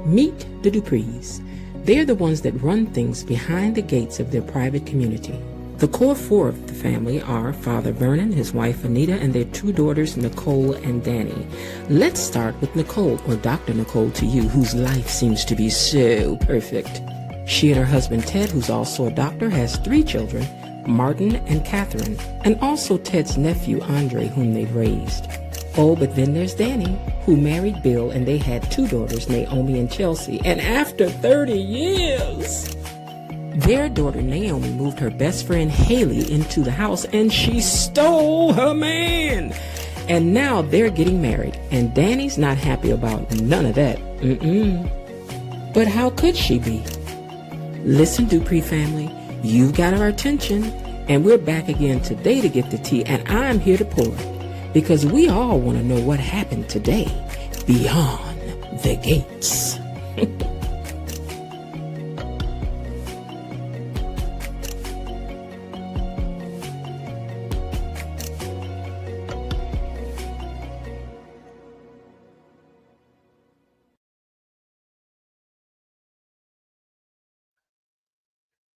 Meet the Duprees. They're the ones that run things behind the gates of their private community. The core four of the family are Father Vernon, his wife Anita, and their two daughters Nicole and Danny. Let's start with Nicole, or Dr. Nicole to you, whose life seems to be so perfect. She and her husband Ted, who's also a doctor, has three children, Martin and Catherine, and also Ted's nephew Andre, whom they've raised. Oh, but then there's Danny, who married Bill, and they had two daughters, Naomi and Chelsea. And after 30 years, their daughter Naomi moved her best friend Haley into the house, and she stole her man. And now they're getting married, and Danny's not happy about none of that. But how could she be? Listen, Dupree family, you've got our attention, and we're back again today to get the tea, and I'm here to pour it. Because we all want to know what happened today beyond the gates.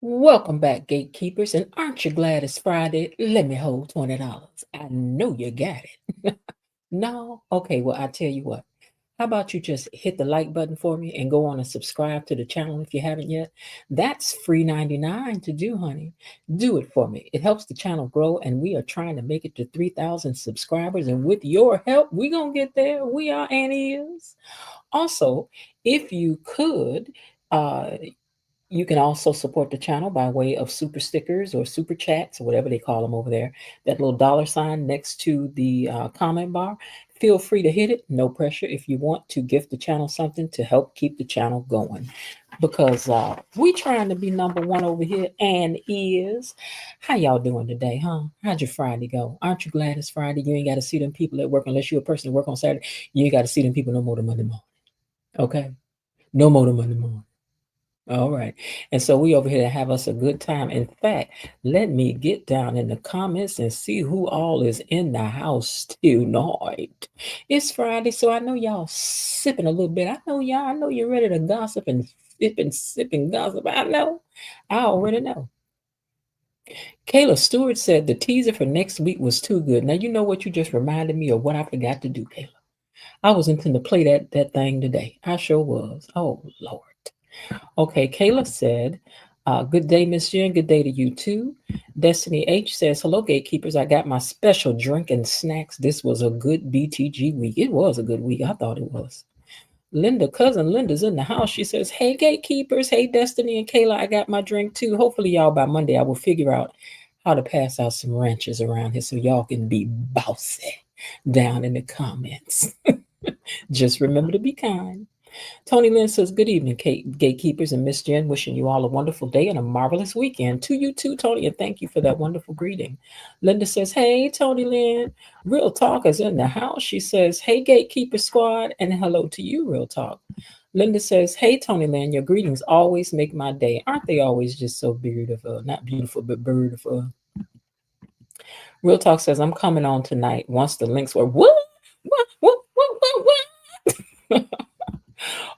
Welcome back, gatekeepers, and aren't you glad it's Friday? Let me hold $20. I know you got it. No? Okay, well, I tell you what. How about you just hit the like button for me and go on and subscribe to the channel if you haven't yet? That's free 99 to do, honey. Do it for me. It helps the channel grow, and we are trying to make it to 3,000 subscribers. And with your help, we're going to get there. We are and is. Also, if you could, you can also support the channel by way of super stickers or super chats or whatever they call them over there. That little dollar sign next to the comment bar. Feel free to hit it. No pressure if you want to gift the channel something to help keep the channel going. Because we trying to be number one over here and is. How y'all doing today, huh? How'd your Friday go? Aren't you glad it's Friday? You ain't got to see them people at work unless you're a person that work on Saturday. You ain't got to see them people no more than Monday morning. Okay? No more than Monday morning. All right. And so we over here to have us a good time. In fact, let me get down in the comments and see who all is in the house tonight. It's Friday, so I know y'all sipping a little bit. I know y'all, I know you're ready to gossip and sipping gossip. I know. I already know. Kayla Stewart said the teaser for next week was too good. Now you know what you just reminded me of what I forgot to do, Kayla. I was intending to play that thing today. I sure was. Oh Lord. Okay, Kayla said, good day, Miss Jen. Good day to you too. Destiny H says, hello, gatekeepers. I got my special drink and snacks. This was a good BTG week. It was a good week. I thought it was. Linda, cousin Linda's in the house. She says, hey, gatekeepers. Hey, Destiny and Kayla. I got my drink too. Hopefully, y'all by Monday, I will figure out how to pass out some ranches around here so y'all can be bossy down in the comments. Just remember to be kind. Tony Lynn says, good evening, gatekeepers and Miss Jen. Wishing you all a wonderful day and a marvelous weekend. To you too, Tony, and thank you for that wonderful greeting. Linda says, hey, Tony Lynn. Real Talk is in the house. She says, hey, gatekeeper squad, and hello to you, Real Talk. Linda says, hey, Tony Lynn, your greetings always make my day. Aren't they always just so beautiful? Not beautiful, but beautiful. Real Talk says, I'm coming on tonight once the links were, what?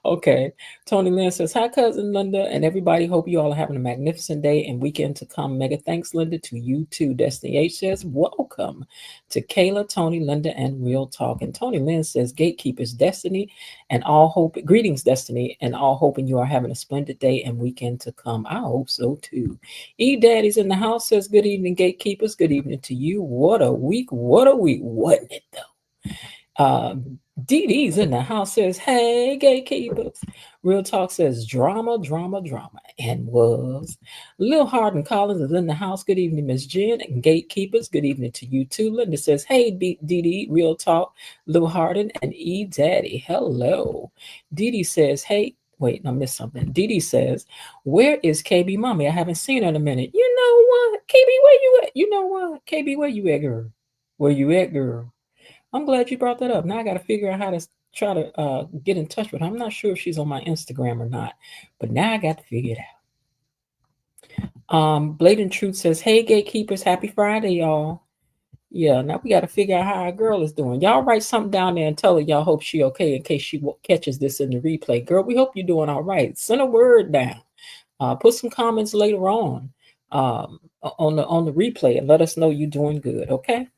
Okay. Tony Lynn says, hi, cousin Linda, and everybody. Hope you all are having a magnificent day and weekend to come. Mega thanks, Linda, to you too. Destiny H says, welcome to Kayla, Tony, Linda, and Real Talk. And Tony Lynn says, gatekeepers, Destiny, and all hope. Greetings, Destiny, and all hoping you are having a splendid day and weekend to come. I hope so too. E Daddy's in the house says, good evening, gatekeepers. Good evening to you. What a week. What a week. Wasn't it though? Dee Dee's in the house says, hey, gatekeepers. Real Talk says, drama, drama, drama. And was. Lil Hardin Collins is in the house. Good evening, Miss Jen. And gatekeepers, good evening to you too. Linda says, hey, Dee Dee, Real Talk, Lil Hardin, and E Daddy. Hello. Dee Dee says, hey, wait, I missed something. Dee Dee says, where is KB Mommy? I haven't seen her in a minute. You know what? KB, where you at? You know what? KB, where you at, girl? Where you at, girl? I'm glad you brought that up. Now I got to figure out how to try to get in touch with her. I'm not sure if she's on my Instagram or not, but now I got to figure it out. Blatant Truth says, hey, gatekeepers, happy Friday, y'all. Yeah, now we got to figure out how our girl is doing. Y'all write something down there and tell her y'all hope she okay in case she catches this in the replay. Girl, we hope you're doing all right. Send a word down. Put some comments later on the replay and let us know you're doing good. Okay.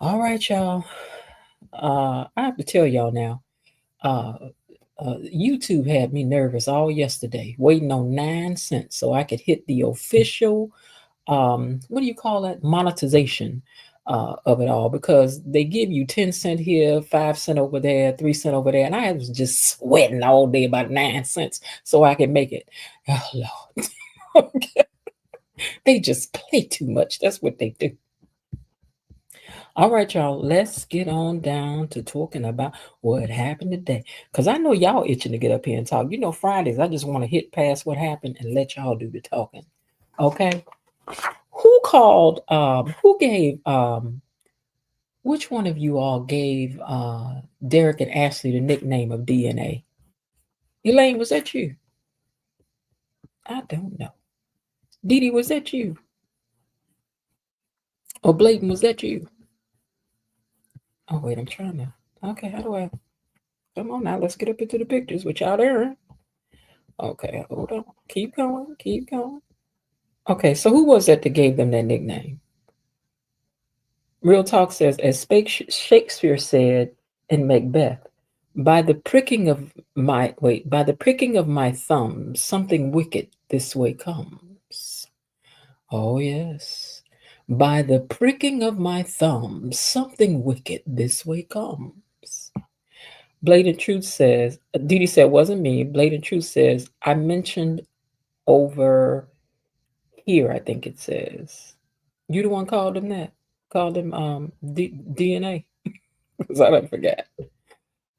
All right, y'all. I have to tell y'all now. Uh, YouTube had me nervous all yesterday, waiting on 9 cents so I could hit the official what do you call it, monetization of it all, because they give you 10 cent here, 5 cent over there, 3 cent over there, and I was just sweating all day about 9 cents so I can make it. Oh Lord. They just play too much. That's what they do. All right, y'all, let's get on down to talking about what happened today. Because I know y'all itching to get up here and talk. Fridays, I just want to hit past what happened and let y'all do the talking. Okay. Who gave which one of you all gave Derek and Ashley the nickname of DNA? Elaine, was that you? I don't know. Dee Dee, was that you? Or Bladen, was that you? Oh wait, I'm trying to. Okay, how do I? Come on now, let's get up into the pictures with y'all there. Okay, hold on. Keep going. Keep going. Okay, so who was that gave them that nickname? Real Talk says, as Shakespeare said in Macbeth, by the pricking of my thumb, something wicked this way comes. Oh yes. By the pricking of my thumb, something wicked this way comes. Blatant Truth says, Dee Dee said, wasn't me. Blatant Truth says, I mentioned over here, I think it says. You the one called him that? Called him DNA? Because I don't forget.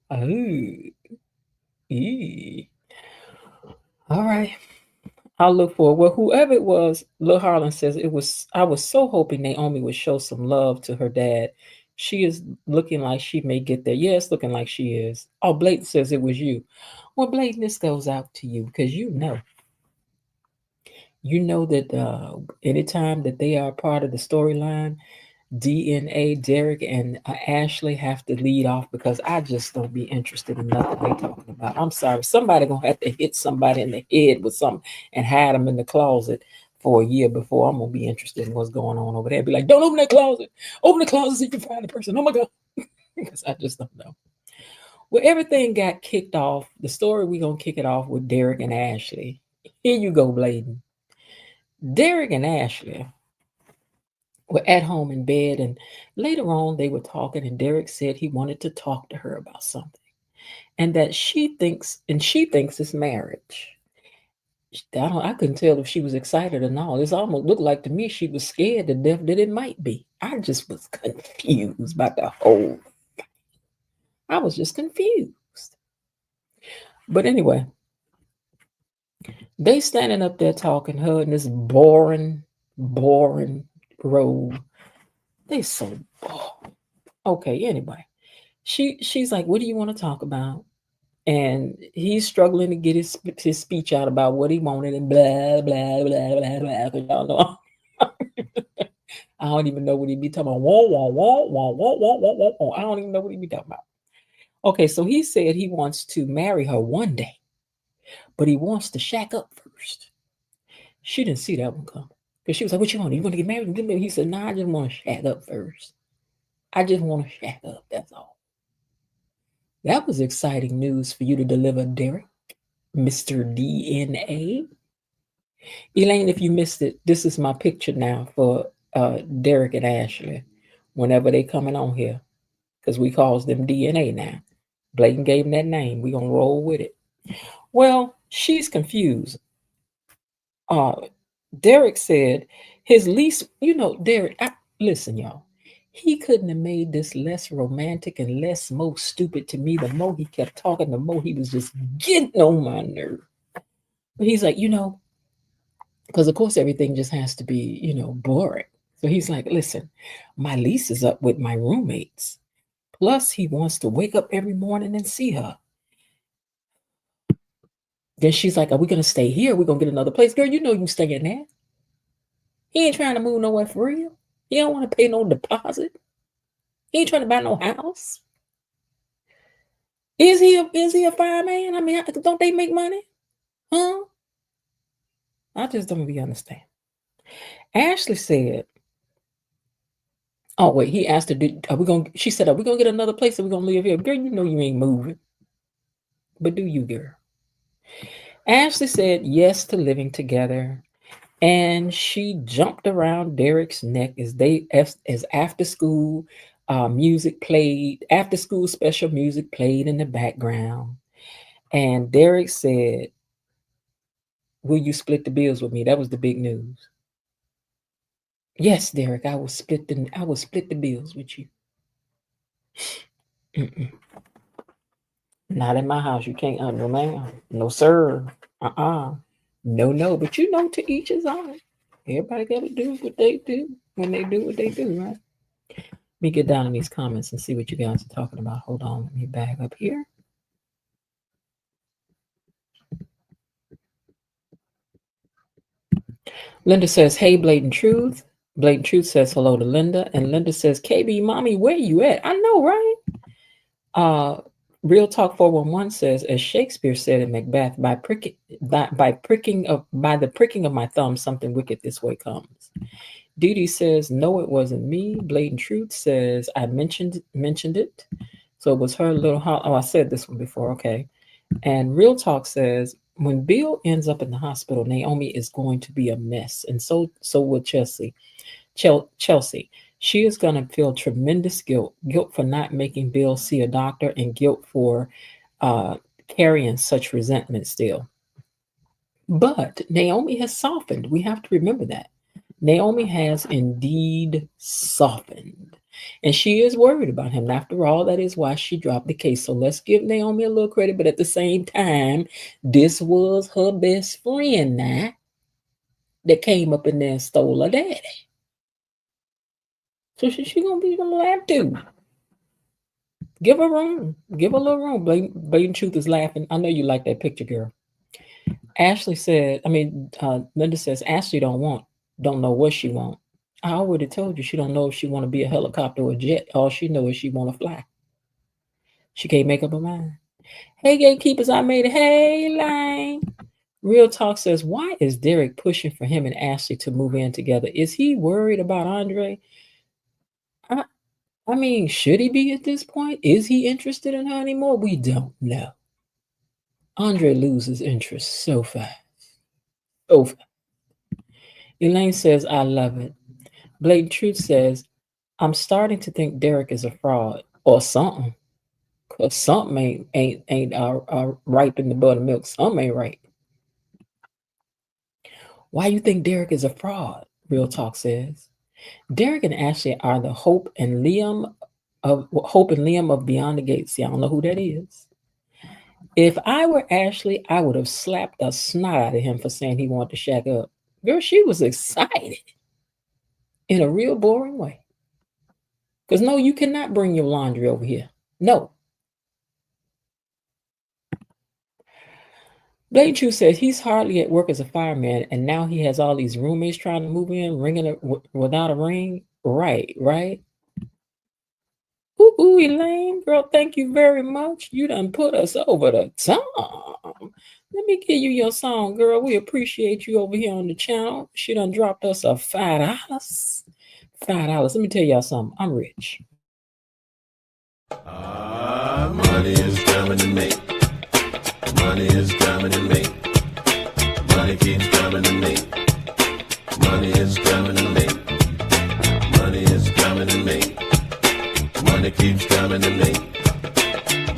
Oh, ee. All right. I'll look for it. Well, whoever it was, Lil Harlan says it was. I was so hoping Naomi would show some love to her dad. She is looking like she may get there. Yeah, it's looking like she is. Oh, Blake says it was you. Well, Blake, this goes out to you because you know that anytime that they are part of the storyline, DNA, Derek, and Ashley have to lead off because I just don't be interested in nothing they talking about. I'm sorry, somebody gonna have to hit somebody in the head with something and hide them in the closet for a year before I'm gonna be interested in what's going on over there. Be like, don't open that closet. Open the closet so you can find the person. Oh my god, because I just don't know. Well, everything got kicked off. The story we gonna kick it off with Derek and Ashley. Here you go, Bladen. Derek and Ashley were at home in bed, and later on they were talking, and Derek said he wanted to talk to her about something, and that she thinks it's marriage. I couldn't tell if she was excited or not. It almost looked like to me she was scared to death that it might be. I just was confused about the whole. I was just confused. But anyway, they standing up there talking, her in this boring robe. They so boring. Okay, anyway. She's like, what do you want to talk about? And he's struggling to get his speech out about what he wanted and blah blah blah blah blah. 'Cause y'all know I don't even know what he be talking about. Wah, wah, wah, wah, wah, wah, wah, wah, wah. I don't even know what he be talking about. Okay, so he said he wants to marry her one day, but he wants to shack up first. She didn't see that one coming. Because she was like, what you want? You want to get married? He said, nah, I just want to shack up first. I just want to shack up. That's all. That was exciting news for you to deliver, Derek, Mr. DNA. Elaine, if you missed it, this is my picture now for Derek and Ashley whenever they coming on here because we calls them DNA now. Bladen gave him that name. We gonna roll with it. Well, she's confused. Uh, Derek said his least, Derek, listen, y'all. He couldn't have made this less romantic and less more stupid to me. The more he kept talking, the more he was just getting on my nerve. But he's like, because of course everything just has to be, boring. So he's like, listen, my lease is up with my roommates. Plus, he wants to wake up every morning and see her. Then she's like, are we going to stay here? We're going to get another place. Girl, you staying there. He ain't trying to move nowhere for real. He don't want to pay no deposit. He ain't trying to buy no house. Is he a fireman? I mean, don't they make money? Huh? I just don't be understand. Ashley said, "Oh wait," he asked her, "Are we gonna?" She said, "Are we gonna get another place? Or we gonna live here?" Girl, you know you ain't moving, but do you, girl? Ashley said yes to living together, and she jumped around Derek's neck as after school music played, after school special music played in the background, and Derek said, "Will you split the bills with me?" That was the big news. Yes, Derek, I will split the bills with you. Mm-mm. Not in my house. You can't. No, ma'am. No, sir. Uh-uh. No, no. But you know, to each his own. Everybody got to do what they do when they do what they do, right? Let me get down in these comments and see what you guys are talking about. Hold on. Let me back up here. Linda says, "Hey, Blatant Truth." Blatant Truth says hello to Linda. And Linda says, "KB, mommy, where you at?" I know, right? Uh, Real Talk 411 says, as Shakespeare said in Macbeth, by the pricking of my thumb, something wicked this way comes. Dee Dee says, "No, it wasn't me." Blatant Truth says, "I mentioned it." So it was her little oh, I said this one before, okay. And Real Talk says, when Bill ends up in the hospital, Naomi is going to be a mess. And so will Chelsea. Chelsea. She is going to feel tremendous guilt for not making Bill see a doctor, and guilt for uh, carrying such resentment still. But Naomi has softened. We have to remember that. Naomi has indeed softened. And she is worried about him. After all, that is why she dropped the case. So let's give Naomi a little credit. But at the same time, this was her best friend now that came up in there and stole her daddy. So she gonna be gonna laugh too. Give her room. Give her a little room. Blatant Truth is laughing. I know you like that picture, girl. Ashley said, Linda says, Ashley don't know what she want. I already told you she don't know if she want to be a helicopter or a jet. All she knows is she want to fly. She can't make up her mind. Hey, gatekeepers, I made it. Hey, Lane. Real Talk says, why is Derek pushing for him and Ashley to move in together? Is he worried about Andre? I, I mean, should he be at this point? Is he interested in her anymore? We don't know. Andre loses interest so fast. So fast. Elaine says, I love it. Blatant Truth says, I'm starting to think Derek is a fraud or something. Cause something ain't ripe in the buttermilk. Something ain't right. Why you think Derek is a fraud? Real Talk says. Derek and Ashley are the Hope and Liam of Beyond the Gates. See, I don't know who that is. If I were Ashley, I would have slapped the snot out of him for saying he wanted to shack up. Girl, she was excited in a real boring way. Because no, you cannot bring your laundry over here. No. Blade True says he's hardly at work as a fireman, and now he has all these roommates trying to move in, without a ring. Right, right. Ooh, Elaine, girl, thank you very much. You done put us over the top. Let me give you your song, girl. We appreciate you over here on the channel. She done dropped us a $5. $5. Let me tell y'all something. I'm rich. Money is coming to me. Money is coming to me. Money keeps coming to me. Money is coming to me. Money is coming to me. Money keeps coming to me.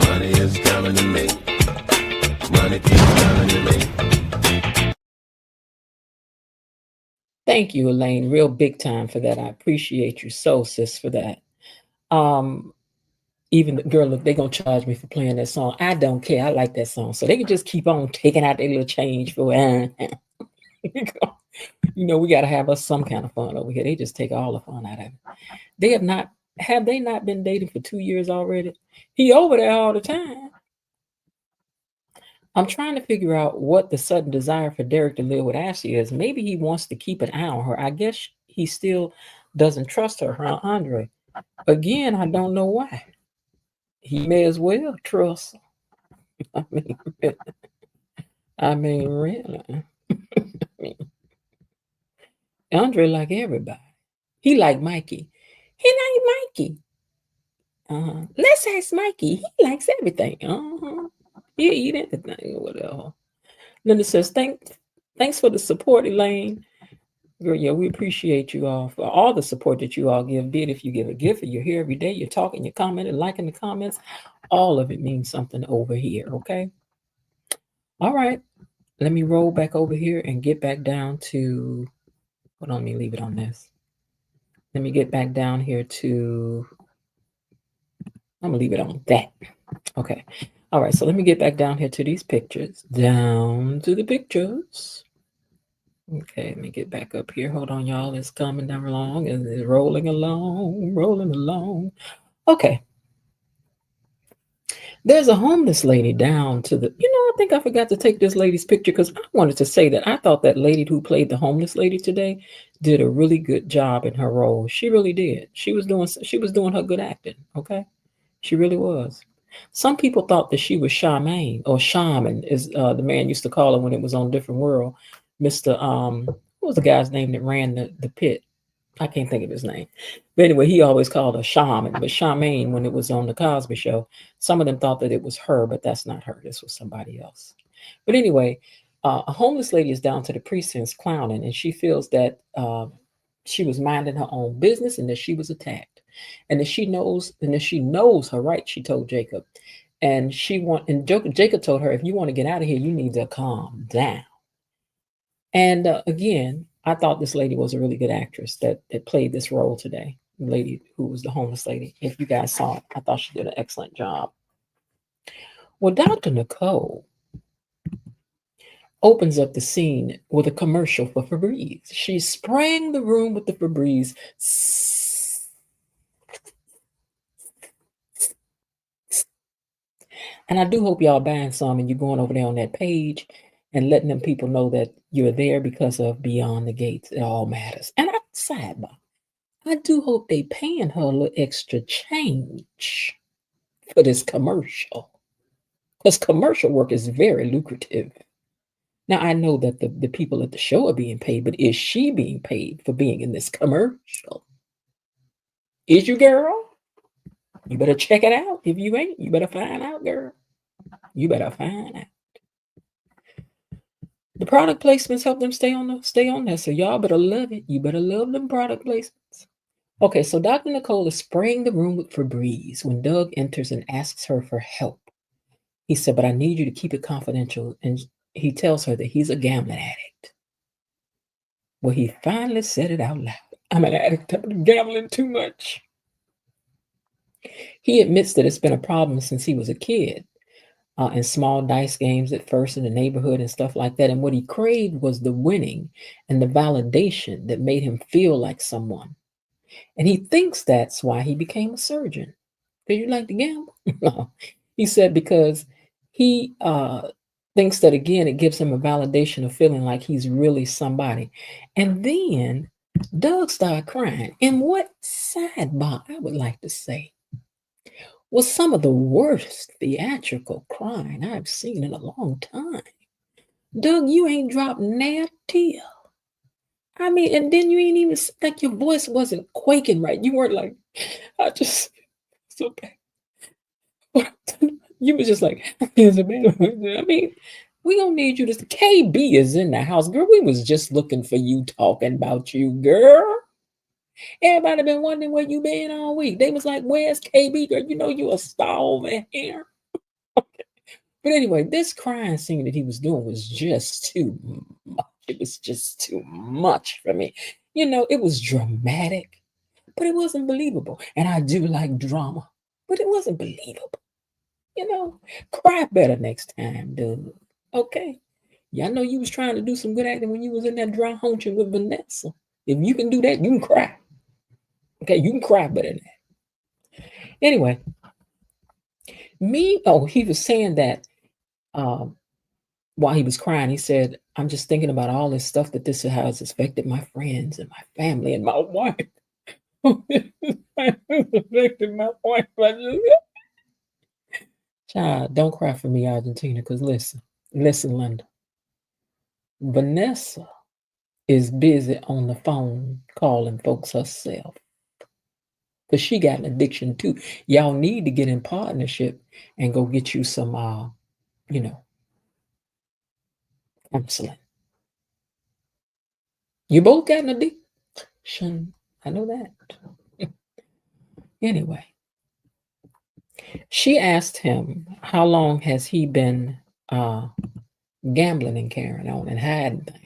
Money is coming to me. Money keeps coming to me. Thank you, Elaine. Real big time for that. I appreciate you so, sis, for that. Um, Even the girl, look, they're gonna charge me for playing that song. I don't care. I like that song. So they can just keep on taking out their little change for we gotta have us some kind of fun over here. They just take all the fun out of it. They have they not been dating for 2 years already? He over there all the time. I'm trying to figure out what the sudden desire for Derek to live with Ashley is. Maybe he wants to keep an eye on her. I guess he's still doesn't trust her, huh, Andre? Again, I don't know why. He may as well trust. I mean, really. I mean, Andre like everybody. He like Mikey. He like Mikey. Let's ask Mikey. He likes everything. He eat anything or whatever. Linda says, thanks for the support, Elaine. Girl, yeah, we appreciate you all for all the support that you all give. Be it if you give a gift or you're here every day, you're talking, you're commenting, liking the comments. All of it means something over here, okay? All right. Let me roll back over here and get back down to, hold on, let me leave it on this. Let me get back down here to, I'm gonna leave it on that. Okay. All right, so let me get back down here to these pictures. Down to the pictures. Okay, let me get back up here. Hold on, y'all. It's coming down along and it's rolling along, rolling along. Okay. There's a homeless lady down to the, I think I forgot to take this lady's picture because I wanted to say that I thought that lady who played the homeless lady today did a really good job in her role. She really did. She was doing her good acting. Okay. She really was. Some people thought that she was Charmaine or Shaman, as the man used to call her when it was on Different World. Mr. What was the guy's name that ran the pit? I can't think of his name. But anyway, he always called her Shaman. But Charmaine, when it was on the Cosby Show, some of them thought that it was her, but that's not her. This was somebody else. But anyway, a homeless lady is down to the precincts clowning, and she feels that she was minding her own business and that she was attacked, and that she knows her right. She told Jacob, and Jacob told her, if you want to get out of here, you need to calm down. And again, I thought this lady was a really good actress that played this role today. The lady who was the homeless lady. If you guys saw it, I thought she did an excellent job. Well, Dr. Nicole opens up the scene with a commercial for Febreze. She's spraying the room with the Febreze. And I do hope y'all buying some and you're going over there on that page and letting them people know that you're there because of Beyond the Gates. It all matters. And sidebar, I do hope they paying her a little extra change for this commercial. Because commercial work is very lucrative. Now, I know that the people at the show are being paid, but is she being paid for being in this commercial? Is you, girl? You better check it out. If you ain't, you better find out, girl. You better find out. The product placements help them stay on there. So y'all better love it. You better love them product placements. Okay, so Dr. Nicole is spraying the room with Febreze when Doug enters and asks her for help. He said, but I need you to keep it confidential. And he tells her that he's a gambling addict. Well, he finally said it out loud. I'm an addict. I've been gambling too much. He admits that it's been a problem since he was a kid. In small dice games at first in the neighborhood and stuff like that. And what he craved was the winning and the validation that made him feel like someone. And he thinks that's why he became a surgeon. Did you like to gamble? No. He said because he thinks that, again, it gives him a validation of feeling like he's really somebody. And then Doug started crying. And what sidebar I would like to say was some of the worst theatrical crying I've seen in a long time. Doug, you ain't dropped near a tear. I mean, and then you ain't even, like, your voice wasn't quaking right. You weren't like, I just, so bad. You was just like, I mean, we don't need you to, KB is in the house. Girl, we was just looking for you, talking about you, girl. Everybody been wondering where you been all week. They was like, where's KB, girl? You know you a star over here. But anyway, this crying scene that he was doing was just too much. It was just too much for me. It was dramatic, but it wasn't believable. And I do like drama, but it wasn't believable. Cry better next time, dude. Okay. Yeah, I know you was trying to do some good acting when you was in that dry haunching with Vanessa. If you can do that, you can cry. Okay, you can cry better than that. Anyway, he was saying that while he was crying, he said, I'm just thinking about all this stuff that this has affected my friends and my family and my wife. Affected my point. Child, don't cry for me, Argentina, because listen, Linda. Vanessa is busy on the phone calling folks herself because she got an addiction too. Y'all need to get in partnership and go get you some, you know, counseling. You both got an addiction. I know that. Anyway, she asked him how long has he been gambling and carrying on and hiding things.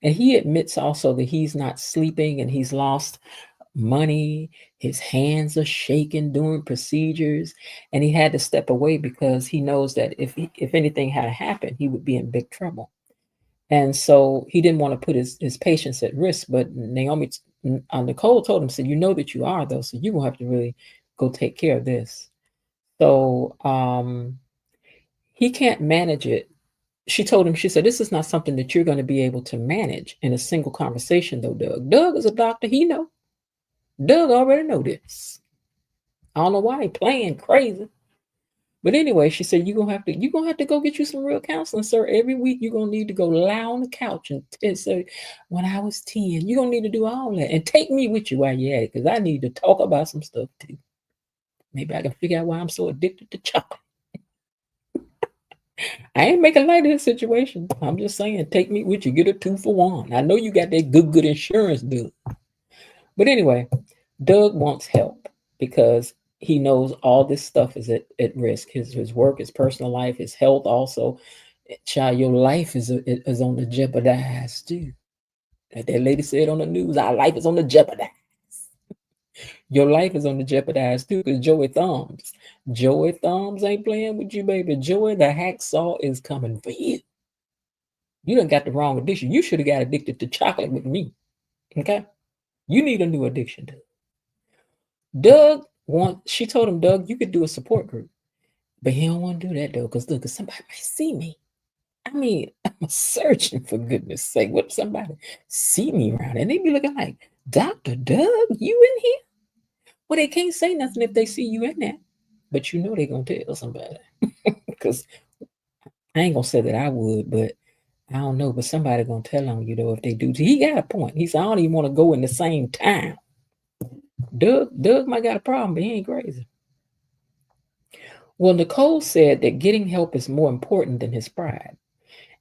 And he admits also that he's not sleeping and he's lost money. His hands are shaking during procedures, and he had to step away because he knows that if anything had happened, he would be in big trouble. And so he didn't want to put his patients at risk. But Nicole told him, said, "You know that you are though, so you're gonna have to really go take care of this." So he can't manage it. She told him, she said, "This is not something that you're going to be able to manage in a single conversation, though, Doug. Doug is a doctor. He know. Doug already know this. I don't know why he playing crazy." But anyway, she said, you're gonna have to go get you some real counseling, sir. Every week you're gonna need to go lie on the couch and say, when I was 10, you're gonna need to do all that. And take me with you while you're at it, because I need to talk about some stuff too. Maybe I can figure out why I'm so addicted to chocolate. I ain't making light of this situation. I'm just saying, take me with you, get a 2 for 1. I know you got that good insurance, Doug. But anyway, Doug wants help because he knows all this stuff is at risk. His work, his personal life, his health also. Child, your life is on the jeopardize too. Like that lady said on the news, our life is on the jeopardize. Your life is on the jeopardize too, because Joey Thumbs ain't playing with you, baby. Joey the hacksaw is coming for you. You done got the wrong addiction. You should have got addicted to chocolate with me. Okay? You need a new addiction, she told him, Doug, you could do a support group. But he don't want to do that though, because look, somebody might see me. I mean, I'm a surgeon, for goodness sake. What if somebody see me around and they be looking like, Dr. Doug, you in here? Well, they can't say nothing if they see you in there. But you know they're gonna tell somebody. Because I ain't gonna say that I would, but I don't know. But somebody gonna tell on you though if they do. He got a point. He said, I don't even want to go in the same time. Doug might got a problem, but he ain't crazy. Well, Nicole said that getting help is more important than his pride,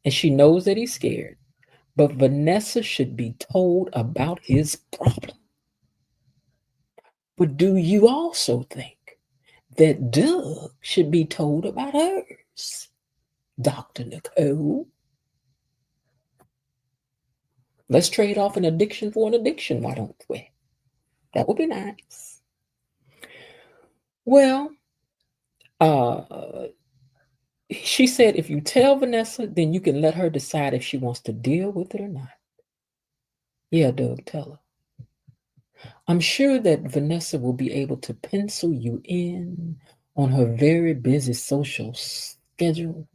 and she knows that he's scared. But Vanessa should be told about his problem. But do you also think that Doug should be told about hers, Dr. Nicole? Let's trade off an addiction for an addiction, why don't we? That would be nice. Well, she said if you tell Vanessa, then you can let her decide if she wants to deal with it or not. Yeah, Doug, tell her. I'm sure that Vanessa will be able to pencil you in on her very busy social schedule.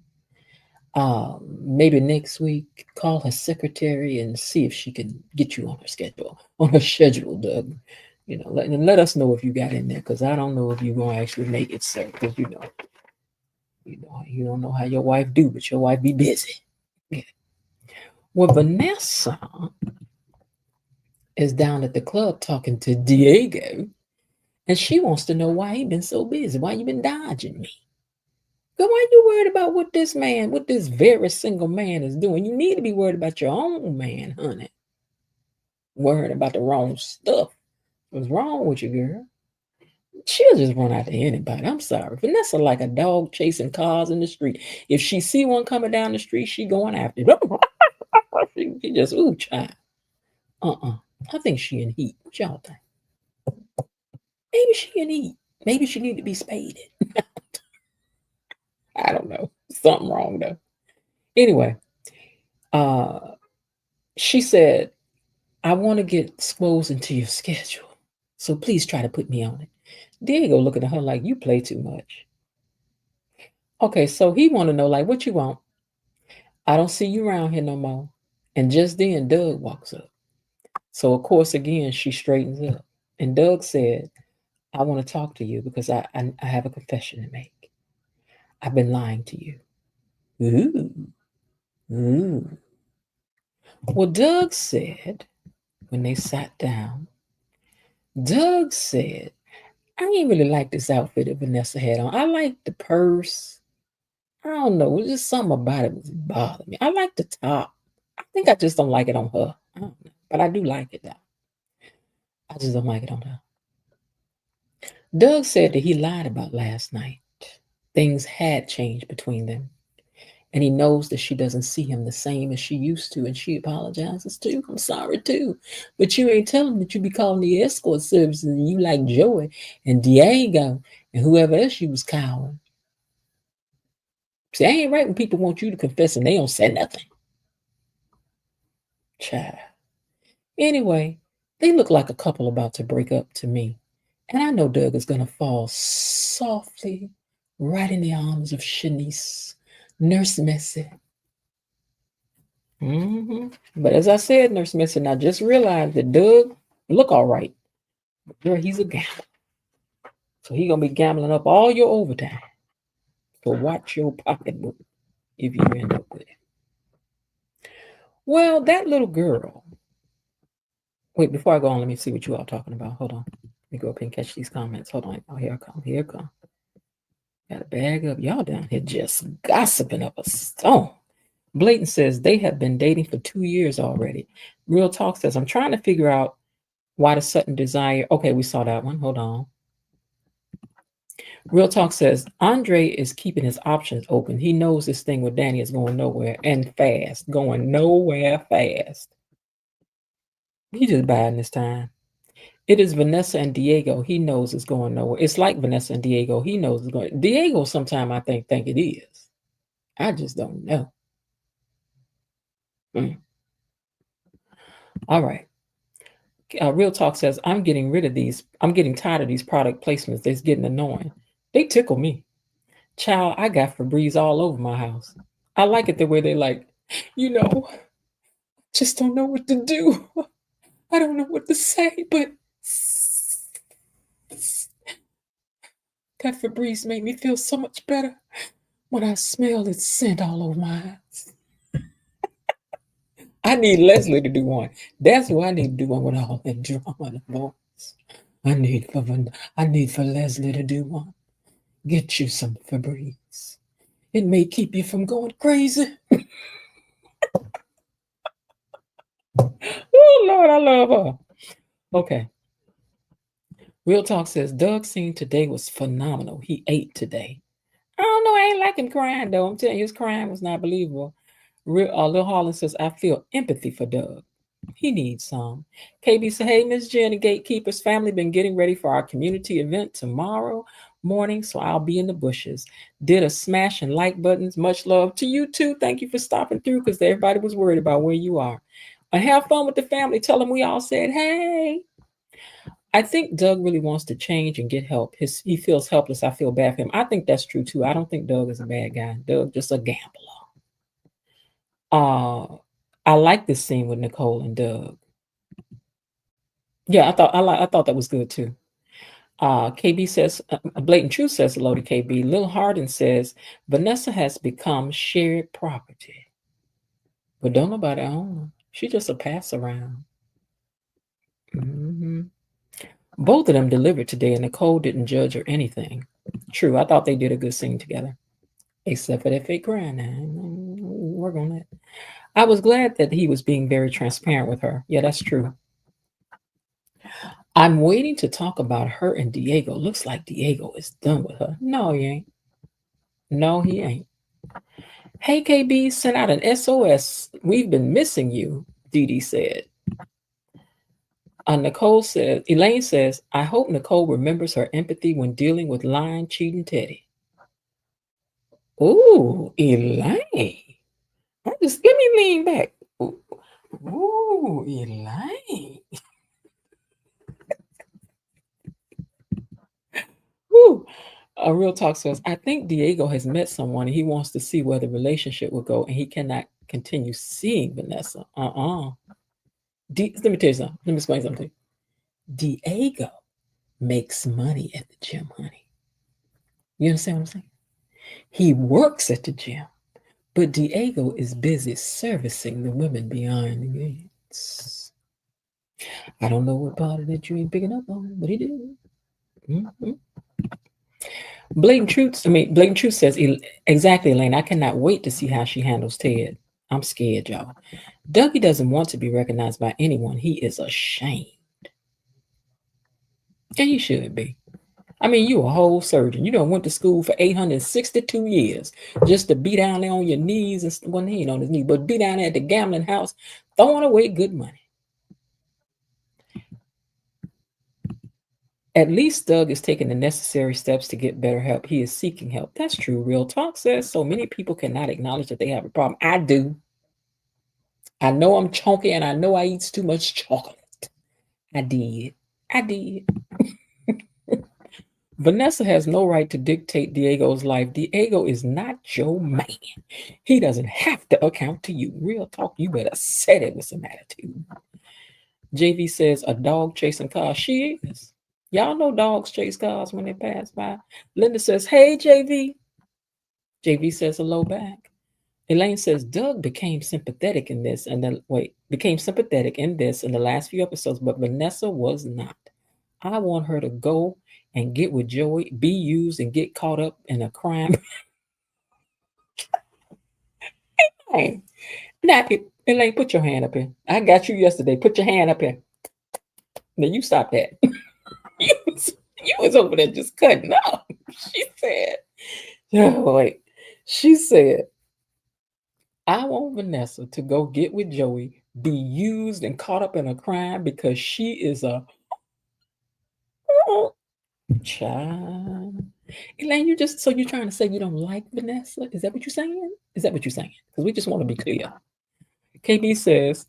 Maybe next week, call her secretary and see if she can get you on her schedule, Doug. Let us know if you got in there, because I don't know if you're gonna actually make it, sir. Because you don't know how your wife do, but your wife be busy. Yeah. Well, Vanessa is down at the club talking to Diego, and she wants to know why he been so busy. Why you been dodging me? But why you worried about what this very single man is doing? You need to be worried about your own man, honey. Worried about the wrong stuff. What's wrong with you, girl? She'll just run out to anybody. I'm sorry. Vanessa like a dog chasing cars in the street. If she see one coming down the street, she going after it. She just, ooh, child. I think she in heat. What y'all think? Maybe she in heat. Maybe she need to be spaded. I don't know. Something wrong though. Anyway, uh, she said, I want to get exposed into your schedule. So please try to put me on it. Diego looking at her like, you play too much. Okay, so he want to know, like, what you want? I don't see you around here no more. And just then, Doug walks up. So, of course, again, she straightens up. And Doug said, I want to talk to you because I have a confession to make. I've been lying to you. Ooh, ooh. Well, Doug said, when they sat down, Doug said, I ain't really like this outfit that Vanessa had on. I like the purse. I don't know. It was just something about it was bothering me. I like the top. I think I just don't like it on her. I don't know. But I do like it though. I just don't like it on her. Doug said that he lied about last night. Things had changed between them. And he knows that she doesn't see him the same as she used to, and she apologizes too. I'm sorry too. But you ain't telling that you be calling the escort services and you like Joey and Diego and whoever else you was calling. See, I ain't right when people want you to confess and they don't say nothing. Child. Anyway, they look like a couple about to break up to me. And I know Doug is going to fall softly right in the arms of Shanice, Nurse Missy. But as I said, Nurse Missy, I just realized that Doug look all right. But girl, he's a gambler. So he going to be gambling up all your overtime. So watch your pocketbook if you end up with it. Well, that little girl. Wait, before I go on, let me see what you all talking about. Hold on. Let me go up and catch these comments. Hold on. Oh, here I come. Here I come. Got a bag up. Y'all down here just gossiping up a stone. Blatant says they have been dating for 2 years already. Real Talk says, I'm trying to figure out why the sudden desire. Okay, we saw that one. Hold on. Real Talk says, Andre is keeping his options open. He knows this thing with Danny is going nowhere and fast. Going nowhere fast. He just biding his time. It is Vanessa and Diego. He knows it's going nowhere. It's like Vanessa and Diego. He knows it's going. Diego, sometime I think it is. I just don't know. All right. Real Talk says, I'm getting rid of these. I'm getting tired of these product placements. It's getting annoying. They tickle me. Child, I got Febreze all over my house. I like it the way they like, just don't know what to do. I don't know what to say, but that Febreze made me feel so much better when I smell its scent all over my house. I need Leslie to do one. That's who I need to do one with all that drama and voice. I need for Leslie to do one. Get you some Febreze. It may keep you from going crazy. Oh, Lord, I love her. Okay. Real Talk says, Doug scene today was phenomenal. He ate today. I don't know. I ain't like him crying, though. I'm telling you, his crying was not believable. Lil Holland says, I feel empathy for Doug. He needs some. KB said, hey, Miss Jen, the Gatekeepers family been getting ready for our community event tomorrow morning, so I'll be in the bushes. Did a smash and like buttons. Much love to you, too. Thank you for stopping through because everybody was worried about where you are. And have fun with the family. Tell them we all said, hey. I think Doug really wants to change and get help. He feels helpless. I feel bad for him. I think that's true, too. I don't think Doug is a bad guy. Doug just a gambler. I like this scene with Nicole and Doug. Yeah, I thought that was good too. KB says, Blatant Truth says hello to KB. Lil Hardin says, Vanessa has become shared property. But don't nobody own her. She just a pass around. Both of them delivered today, and Nicole didn't judge or anything. True, I thought they did a good scene together. Except for that fake crying. Work on that. I was glad that he was being very transparent with her. Yeah, that's true. I'm waiting to talk about her and Diego. Looks like Diego is done with her. No, he ain't. No, he ain't. Hey, KB, sent out an SOS. We've been missing you, Dee Dee said. Elaine says, I hope Nicole remembers her empathy when dealing with lying, cheating Teddy. Ooh, Elaine. Just let me lean back. Ooh, Elaine. Ooh. Real Talk says, I think Diego has met someone and he wants to see where the relationship will go and he cannot continue seeing Vanessa. Let me tell you something. Let me explain something. Diego makes money at the gym, honey. You understand what I'm saying? He works at the gym, but Diego is busy servicing the women behind the gates. I don't know what part of that you ain't picking up on, but he did. Mm-hmm. Blatant Truth says, exactly, Elaine. I cannot wait to see how she handles Ted. I'm scared, y'all. Dougie doesn't want to be recognized by anyone. He is ashamed. And he should be. I mean, you a whole surgeon. You done went to school for 862 years just to be down there on your knees and well, he ain't on his knees, but be down there at the gambling house throwing away good money. At least Doug is taking the necessary steps to get better help. He is seeking help. That's true. Real Talk says so many people cannot acknowledge that they have a problem. I do. I know I'm chunky and I know I eat too much chocolate. I did. I did. Vanessa has no right to dictate Diego's life. Diego is not your man. He doesn't have to account to you. Real talk, you better say it with some attitude. JV says a dog chasing cars. She is. Y'all know dogs chase cars when they pass by. Linda says, hey, JV. JV says hello back. Elaine says Doug became sympathetic in this and then became sympathetic in this in the last few episodes, but Vanessa was not. I want her to go and get with Joey, be used and get caught up in a crime. Hey, now, Elaine, put your hand up here. I got you yesterday. Put your hand up here. Now you stop that. you was over there just cutting up. She said, oh, wait. She said, I want Vanessa to go get with Joey, be used and caught up in a crime because she is a child. Elaine, you're trying to say you don't like Vanessa? Is that what you're saying? Is that what you're saying? Because we just want to be clear. KB says,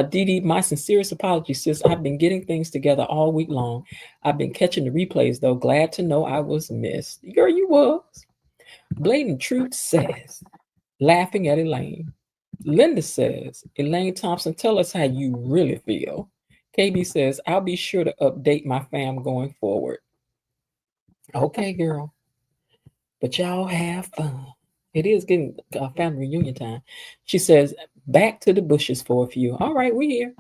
Dee Dee, my sincerest apologies, sis. I've been getting things together all week long. I've been catching the replays, though. Glad to know I was missed. Girl, you was. Blatant Truth says, laughing at Elaine. Linda says, Elaine Thompson, tell us how you really feel. KB says, I'll be sure to update my fam going forward. Okay, girl. But y'all have fun. It is getting family reunion time. She says, back to the bushes for a few. All right, we're here.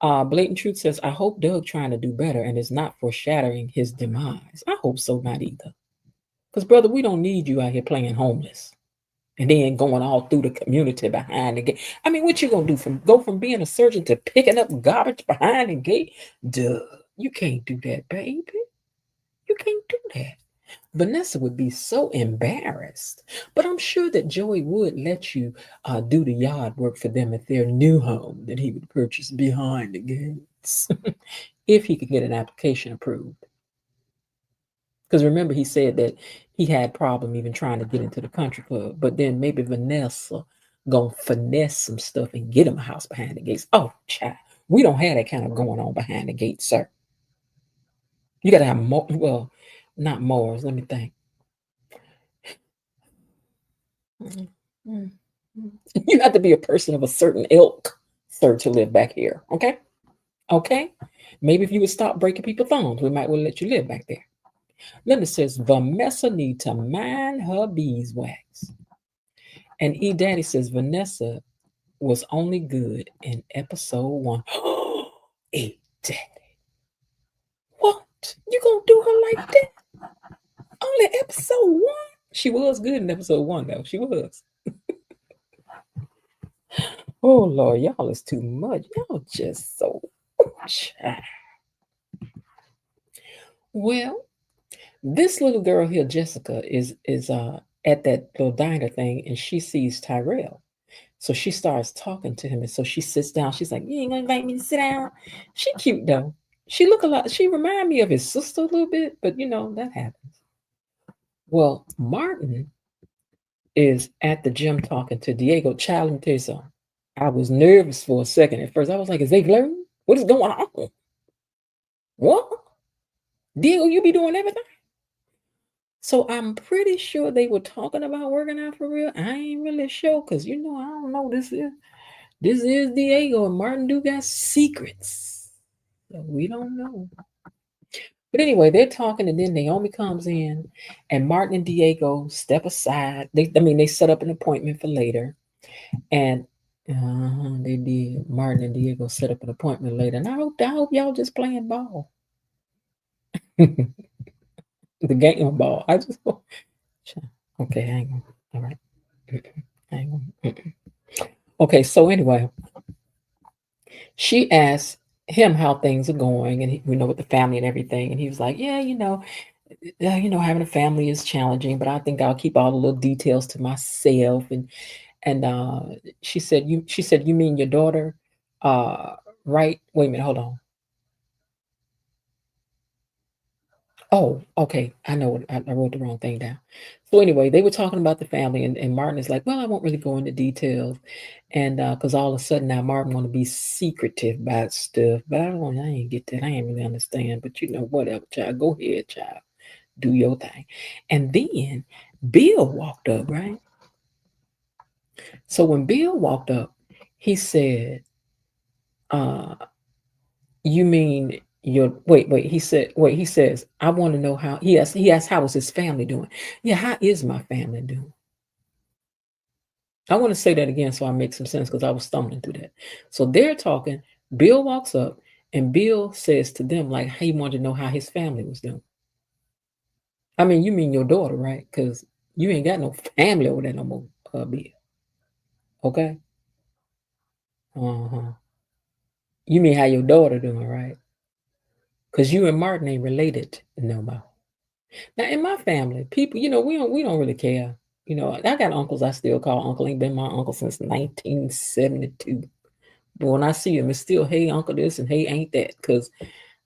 Blatant Truth says, I hope Doug trying to do better and is not foreshadowing his demise. I hope so, not either. Because, brother, we don't need you out here playing homeless and then going all through the community behind the gate. I mean, what you going to do? Go from being a surgeon to picking up garbage behind the gate? Duh. You can't do that, baby. You can't do that. Vanessa would be so embarrassed. But I'm sure that Joey would let you do the yard work for them at their new home that he would purchase behind the gates if he could get an application approved. Because remember, he said that he had problem even trying to get into the country club. But then maybe Vanessa gonna finesse some stuff and get him a house behind the gates. Oh, child, we don't have that kind of going on behind the gates, sir. You got to have more. Well, not more. Let me think. You have to be a person of a certain ilk, sir, to live back here. Okay? Okay? Maybe if you would stop breaking people's thumbs, we might well let you live back there. Linda says, Vanessa need to mind her beeswax. And E Daddy says, Vanessa was only good in episode 1. E Daddy. What? You gonna do her like that? Only episode 1? She was good in episode 1, though. She was. Oh Lord, y'all is too much. Y'all just so child. Well, this little girl here, Jessica, is at that little diner thing, and she sees Tyrell. So she starts talking to him, and so she sits down. She's like, "You ain't gonna invite me to sit down." She cute though. She look a lot. She remind me of his sister a little bit, but you know that happens. Well, Martin is at the gym talking to Diego. Child, let me tell you something. I was nervous for a second at first. I was like, "Is they flirting? What is going on? What? Diego, you be doing everything?" So I'm pretty sure they were talking about working out for real. I ain't really sure because you know I don't know. This is Diego and Martin do got secrets. So we don't know. But anyway, they're talking, and then Naomi comes in, and Martin and Diego step aside. They set up an appointment for later, and they did. Martin and Diego set up an appointment later, and I hope y'all just playing ball, the game of ball. I just okay, hang on. All right, hang on. Okay, so anyway, she asked him how things are going, and with the family and everything, and he was like, "Yeah, having a family is challenging, but I think I'll keep all the little details to myself." And she said, "You mean your daughter, uh, right? Wait a minute, hold on. Oh, okay, I know what I wrote the wrong thing down." So anyway, they were talking about the family, and Martin is like, "Well, I won't really go into details," and because all of a sudden now Martin want to be secretive about stuff, but I ain't get that. I ain't really understand, but whatever, child. Go ahead, child. Do your thing. And then Bill walked up, right? So when Bill walked up, he said, uh, "You mean your wait?" He says, "I want to know how." He asked how was his family doing? Yeah, how is my family doing? I want to say that again so I make some sense because I was stumbling through that. So they're talking. Bill walks up, and Bill says to them like he wanted to know how his family was doing. I mean, you mean your daughter, right? Because you ain't got no family over there no more, Bill. Okay. Uh-huh. You mean how your daughter doing, right? Because you and Martin ain't related no more. Now, in my family, people, we don't really care. I got uncles I still call uncle. Ain't been my uncle since 1972. But when I see him, it's still, hey, uncle this and hey, ain't that. Because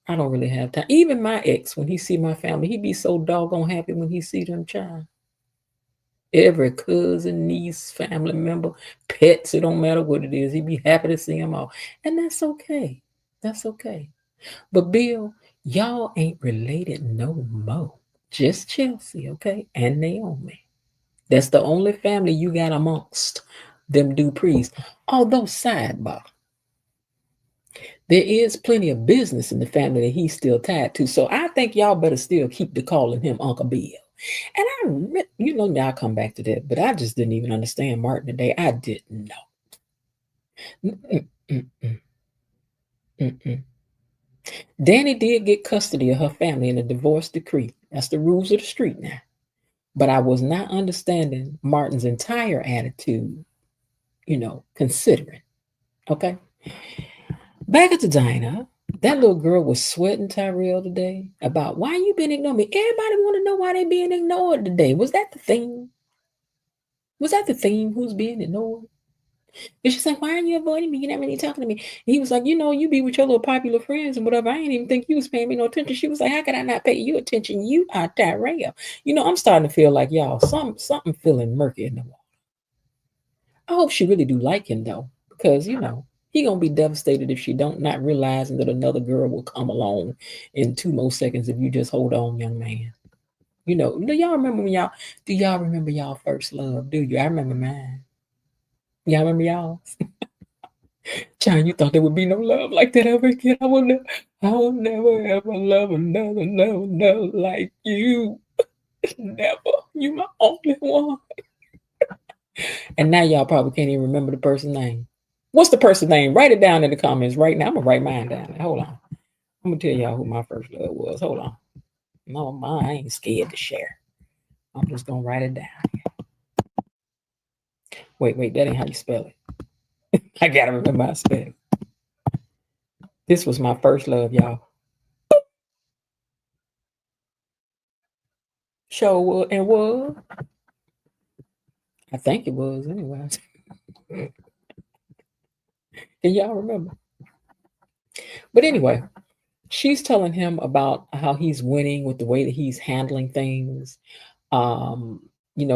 I don't really have time. Even my ex, when he see my family, he be so doggone happy when he see them child. Every cousin, niece, family member, pets, it don't matter what it is. He be happy to see them all. And that's okay. That's okay. But Bill, y'all ain't related no more. Just Chelsea, okay? And Naomi. That's the only family you got amongst them Duprees. Although, sidebar, there is plenty of business in the family that he's still tied to. So I think y'all better still keep the calling him Uncle Bill. And now I come back to that, but I just didn't even understand Martin today. I didn't know. Mm-mm, mm-mm, mm-mm. Danny did get custody of her family in a divorce decree. That's the rules of the street now. But I was not understanding Martin's entire attitude, considering. Okay. Back at the diner, that little girl was sweating Tyrell today about why you been ignoring me. Everybody want to know why they being ignored today. Was that the theme? Was that the theme? Who's being ignored? And she's like, why are you avoiding me? You're not really talking to me. And he was like, you be with your little popular friends and whatever. I ain't even think you was paying me no attention. She was like, how could I not pay you attention? You are Tyrell. I'm starting to feel like y'all, something feeling murky in the water. I hope she really do like him though, because he gonna be devastated if she don't not realizing that another girl will come along in 2 more seconds if you just hold on, young man. Do y'all remember y'all first love? Do you? I remember mine. Y'all remember y'all? John, you thought there would be no love like that ever again. I will never ever love another, no, no, like you. Never. You my only one. And now y'all probably can't even remember the person's name. What's the person's name? Write it down in the comments right now. I'm gonna write mine down. Hold on. I'm gonna tell y'all who my first love was. Hold on. No, mine I ain't scared to share. I'm just gonna write it down. Wait, that ain't how you spell it. I gotta remember how to spell it. This was my first love, y'all. Show was and was. I think it was anyway. Can y'all remember? But anyway, she's telling him about how he's winning with the way that he's handling things. Um,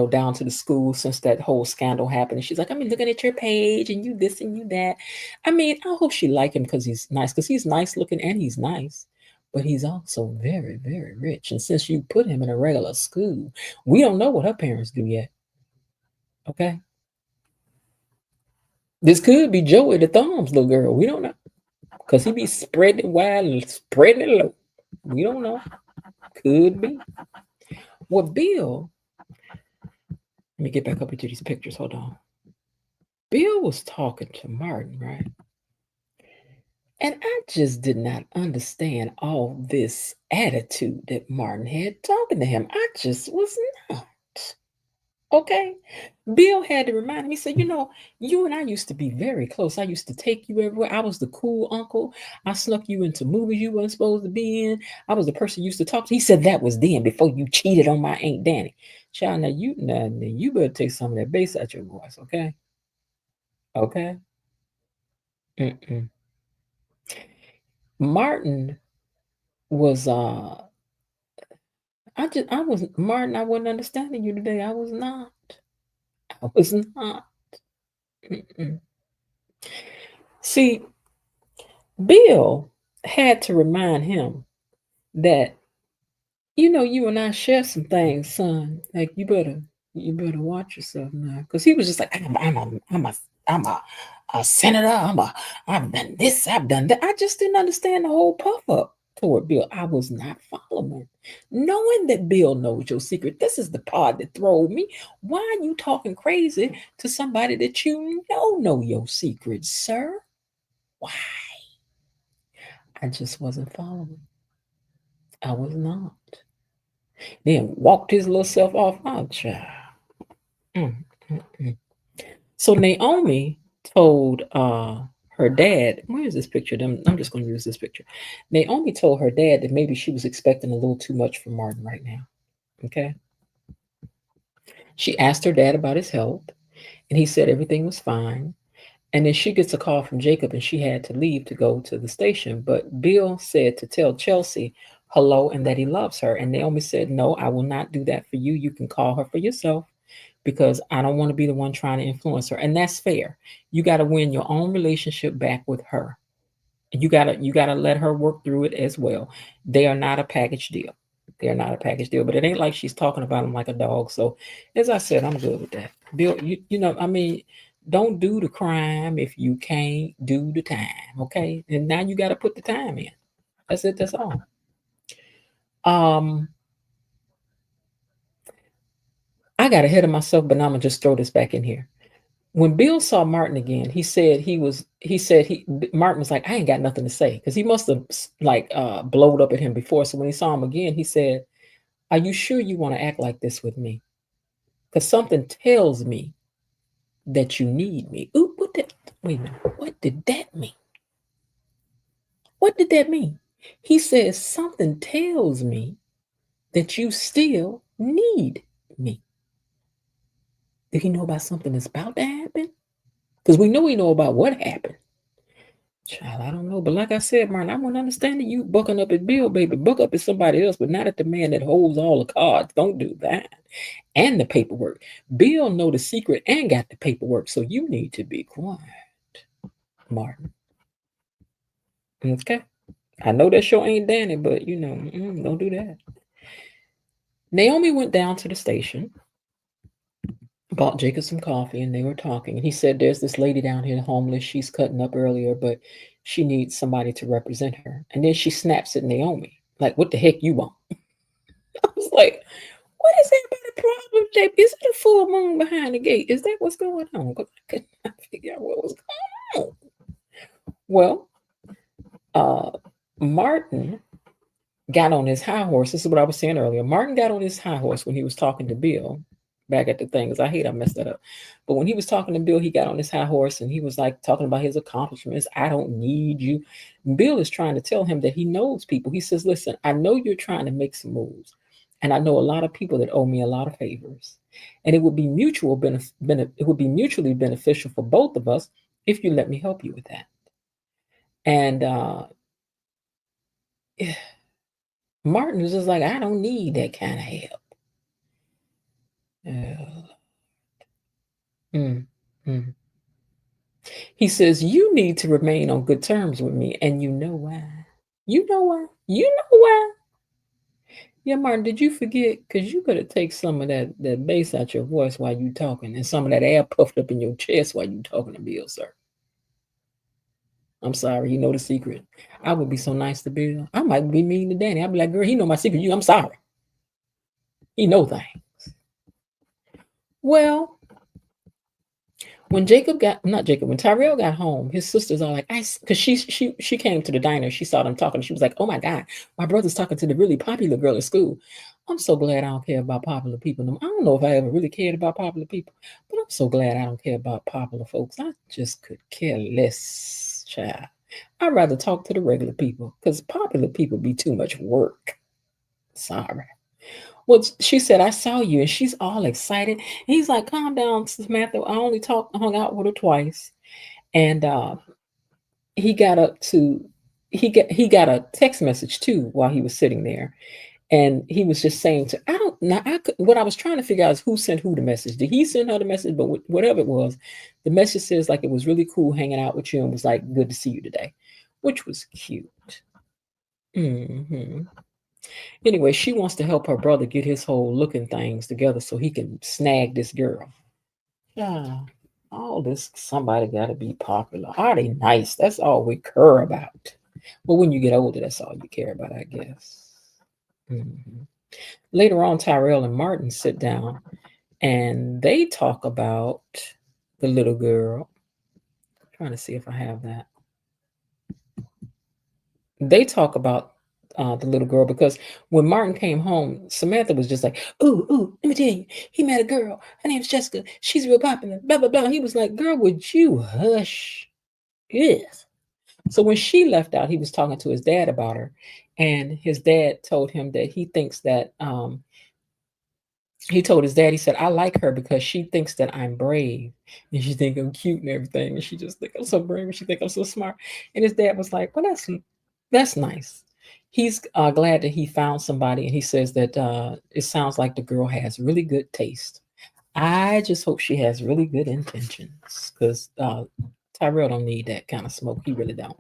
down to the school since that whole scandal happened. And she's like, I'm looking at your page and you this and you that. I hope she like him because he's nice looking and he's nice, but he's also very, very rich. And since you put him in a regular school, we don't know what her parents do yet. Okay. This could be Joey the Thumb's little girl. We don't know. Because he be spreading it wide and spreading it low. We don't know. Could be. Well, Bill, let me get back up into these pictures. Hold on. Bill was talking to Martin, right? And I just did not understand all this attitude that Martin had talking to him. I just was not. Okay. Bill had to remind him, he said, you and I used to be very close. I used to take you everywhere. I was the cool uncle. I snuck you into movies you weren't supposed to be in. I was the person you used to talk to. He said that was then before you cheated on my Aunt Danny. Child, now you better take some of that bass out your voice, okay? Okay. Mm-mm. Martin was I was Martin, I wasn't understanding you today. I was not. I was not. Mm-mm. See, Bill had to remind him that you and I share some things, son. Like you better watch yourself now, because he was just like, I'm a senator. I've done this, I've done that. I just didn't understand the whole puff up toward Bill. I was not following, knowing that Bill knows your secret. This is the part that throwed me. Why are you talking crazy to somebody that you know your secrets, sir? Why? I just wasn't following. I was not. Then walked his little self off. Oh, child. Mm, mm, mm. So Naomi told her dad, where is this picture? I'm just going to use this picture. Naomi told her dad that maybe she was expecting a little too much from Martin right now. Okay. She asked her dad about his health, and he said everything was fine. And then she gets a call from Jacob, and she had to leave to go to the station. But Bill said to tell Chelsea hello and that he loves her. And Naomi said, no, I will not do that for you. You can call her for yourself, because I don't want to be the one trying to influence her. And that's fair. You got to win your own relationship back with her. You gotta let her work through it as well. They are not a package deal. They're not a package deal. But it ain't like she's talking about him like a dog. So as I said, I'm good with that. Bill, I mean, don't do the crime if you can't do the time. Okay. And now you gotta put the time in. That's it, that's all. Um, I got ahead of myself, but now I'm gonna just throw this back in here. When Bill saw Martin again, he said Martin was like, I ain't got nothing to say, because he must have like blowed up at him before. So when he saw him again, he said, are you sure you want to act like this with me? Because something tells me that you need me. Ooh, wait a minute. What did that mean? What did that mean? He says, something tells me that you still need me. Did he know about something that's about to happen? Because we know about what happened. Child, I don't know. But like I said, Martin, I want to understand that you bucking up at Bill, baby. Buck up at somebody else, but not at the man that holds all the cards. Don't do that. And the paperwork. Bill know the secret and got the paperwork. So you need to be quiet, Martin. Okay. I know that sure ain't Danny, but don't do that. Naomi went down to the station, bought Jacob some coffee, and they were talking. And he said, there's this lady down here, homeless. She's cutting up earlier, but she needs somebody to represent her. And then she snaps at Naomi, like, what the heck you want? I was like, what is everybody problem, Jake? Is it a full moon behind the gate? Is that what's going on? Because I could not figure out what was going on. Well, Martin got on his high horse. This is what I was saying earlier. Martin got on his high horse when he was talking to Bill back at the thing, because I hate I messed that up. But when he was talking to Bill, he got on his high horse and he was like talking about his accomplishments. I don't need you. Bill is trying to tell him that he knows people. He says, listen, I know you're trying to make some moves, and I know a lot of people that owe me a lot of favors, and it would be it would be mutually beneficial for both of us if you let me help you with that. And Martin was just like, I don't need that kind of help. Mm, mm. He says, you need to remain on good terms with me. And you know why? You know why? You know why? Yeah, Martin, did you forget? Because you better take some of that bass out your voice while you talking, and some of that air puffed up in your chest while you talking to Bill, sir. I'm sorry, he know the secret. I would be so nice to Bill. I might be mean to Danny. I'd be like, girl, he know my secret. I'm sorry. He know things. Well, when Jacob got not Jacob, when Tyrell got home, his sisters are like, because she came to the diner, she saw them talking, she was like, oh my God, my brother's talking to the really popular girl at school. I'm so glad I don't care about popular people. I don't know if I ever really cared about popular people, but I'm so glad I don't care about popular folks. I just could care less, child. I'd rather talk to the regular people because popular people be too much work. Sorry. Well, she said, I saw you, and she's all excited. And he's like, calm down, Samantha. I only hung out with her twice. And he got up to he got a text message too while he was sitting there. And he was just saying to I don't now I could what I was trying to figure out is who sent who the message. Did he send her the message? But whatever it was, the message says like it was really cool hanging out with you and was like good to see you today, which was cute. Hmm. Anyway, she wants to help her brother get his whole looking things together so he can snag this girl. Ah, all this somebody got to be popular. Are they nice? That's all we care about. But when you get older, that's all you care about, I guess. Mhm. Later on, Tyrell and Martin sit down and they talk about the little girl. I'm trying to see if I have that. They talk about the little girl because when Martin came home, Samantha was just like, "Ooh, ooh, let me tell you, he met a girl. Her name's Jessica. She's real popular." Blah blah blah. And he was like, "Girl, would you hush?" Yes. So when she left out, he was talking to his dad about her, and his dad told him that he thinks that he told his dad, he said, I like her because she thinks that I'm brave and she think I'm cute and everything. And she just think I'm so brave and she think I'm so smart. And his dad was like, well, that's nice. He's glad that he found somebody. And he says that it sounds like the girl has really good taste. I just hope she has really good intentions because Tyrell don't need that kind of smoke. He really don't.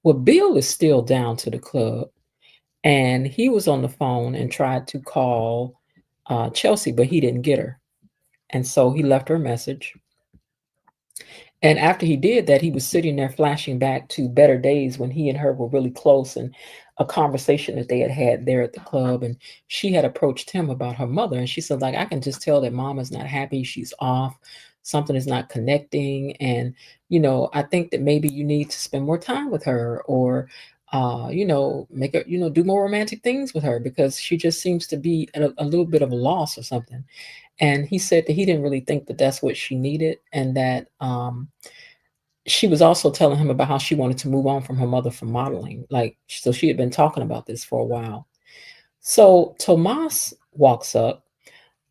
Well, Bill is still down to the club and he was on the phone and tried to call Chelsea, but he didn't get her. And so he left her a message. And after he did that, he was sitting there flashing back to better days when he and her were really close and a conversation that they had had there at the club. And she had approached him about her mother. And she said, like, I can just tell that mama's not happy. She's off. Something is not connecting. And, I think that maybe you need to spend more time with her or, make her, do more romantic things with her because she just seems to be at a little bit of a loss or something. And he said that he didn't really think that that's what she needed, and that she was also telling him about how she wanted to move on from her mother from modeling. Like, so she had been talking about this for a while. So Tomas walks up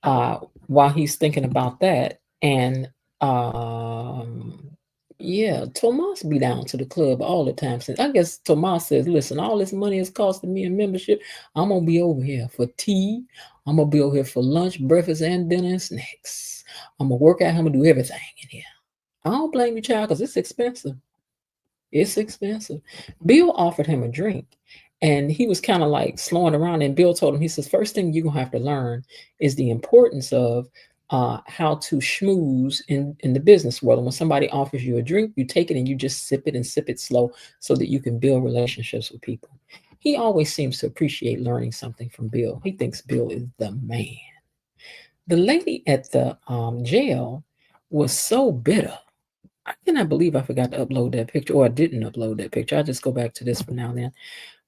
uh, while he's thinking about that, and um, yeah, Tomas be down to the club all the time. Since I guess Tomas says, "Listen, all this money is costing me a membership. I'm gonna be over here for tea. I'm gonna be over here for lunch, breakfast, and dinner and snacks. I'm gonna work out. I'm gonna do everything in here. I don't blame you, child, because it's expensive. It's expensive." Bill offered him a drink and he was kind of like slowing around. And Bill told him, he says, first thing you're going to have to learn is the importance of how to schmooze in the business world. And when somebody offers you a drink, you take it and you just sip it and sip it slow so that you can build relationships with people. He always seems to appreciate learning something from Bill. He thinks Bill is the man. The lady at the jail was so bitter. I cannot believe I forgot to upload that picture, or I didn't upload that picture. I just go back to this for now and then.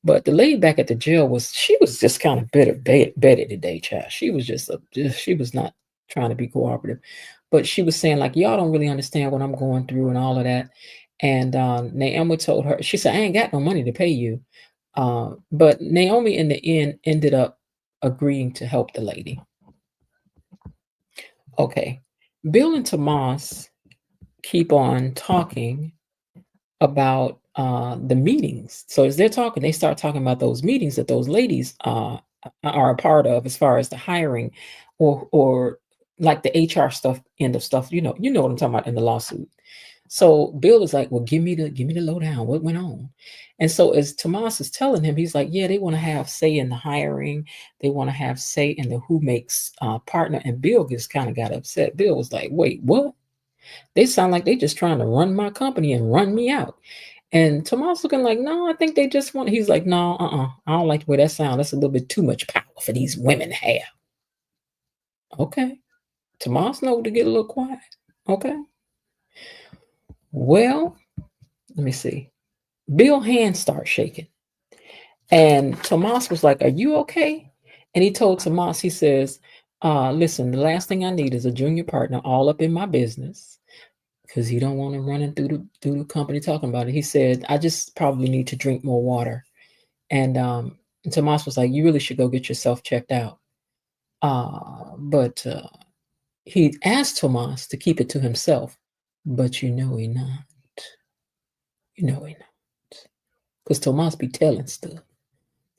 But the lady back at the jail she was just kind of bitter Betty today, child. She was she was not trying to be cooperative, but she was saying like, y'all don't really understand what I'm going through and all of that. And Naomi told her, she said, I ain't got no money to pay you. But Naomi in the end ended up agreeing to help the lady. Okay, Bill and Tomas keep on talking about the meetings. So as they're talking, they start talking about those meetings that those ladies are a part of, as far as the hiring, or like the HR stuff, end of stuff. You know what I'm talking about in the lawsuit. So Bill is like, "Well, give me the lowdown. What went on?" And so as Tomas is telling him, he's like, "Yeah, they want to have say in the hiring. They want to have say in the who makes partner." And Bill just kind of got upset. Bill was like, "Wait, what?" They sound like they just trying to run my company and run me out. And Tomas looking like, no, I think they just want. He's like, no, I don't like the way that sounds. That's a little bit too much power for these women to have. Okay, Tomas know to get a little quiet. Okay. Well, let me see. Bill's hand starts shaking, and Tomas was like, "Are you okay?" And he told Tomas, he says, "Listen, the last thing I need is a junior partner all up in my business." Because he don't want to run in through the company talking about it. He said, I just probably need to drink more water. And Tomas was like, you really should go get yourself checked out. But he asked Tomas to keep it to himself, but he not. You know he not. Because Tomas be telling stuff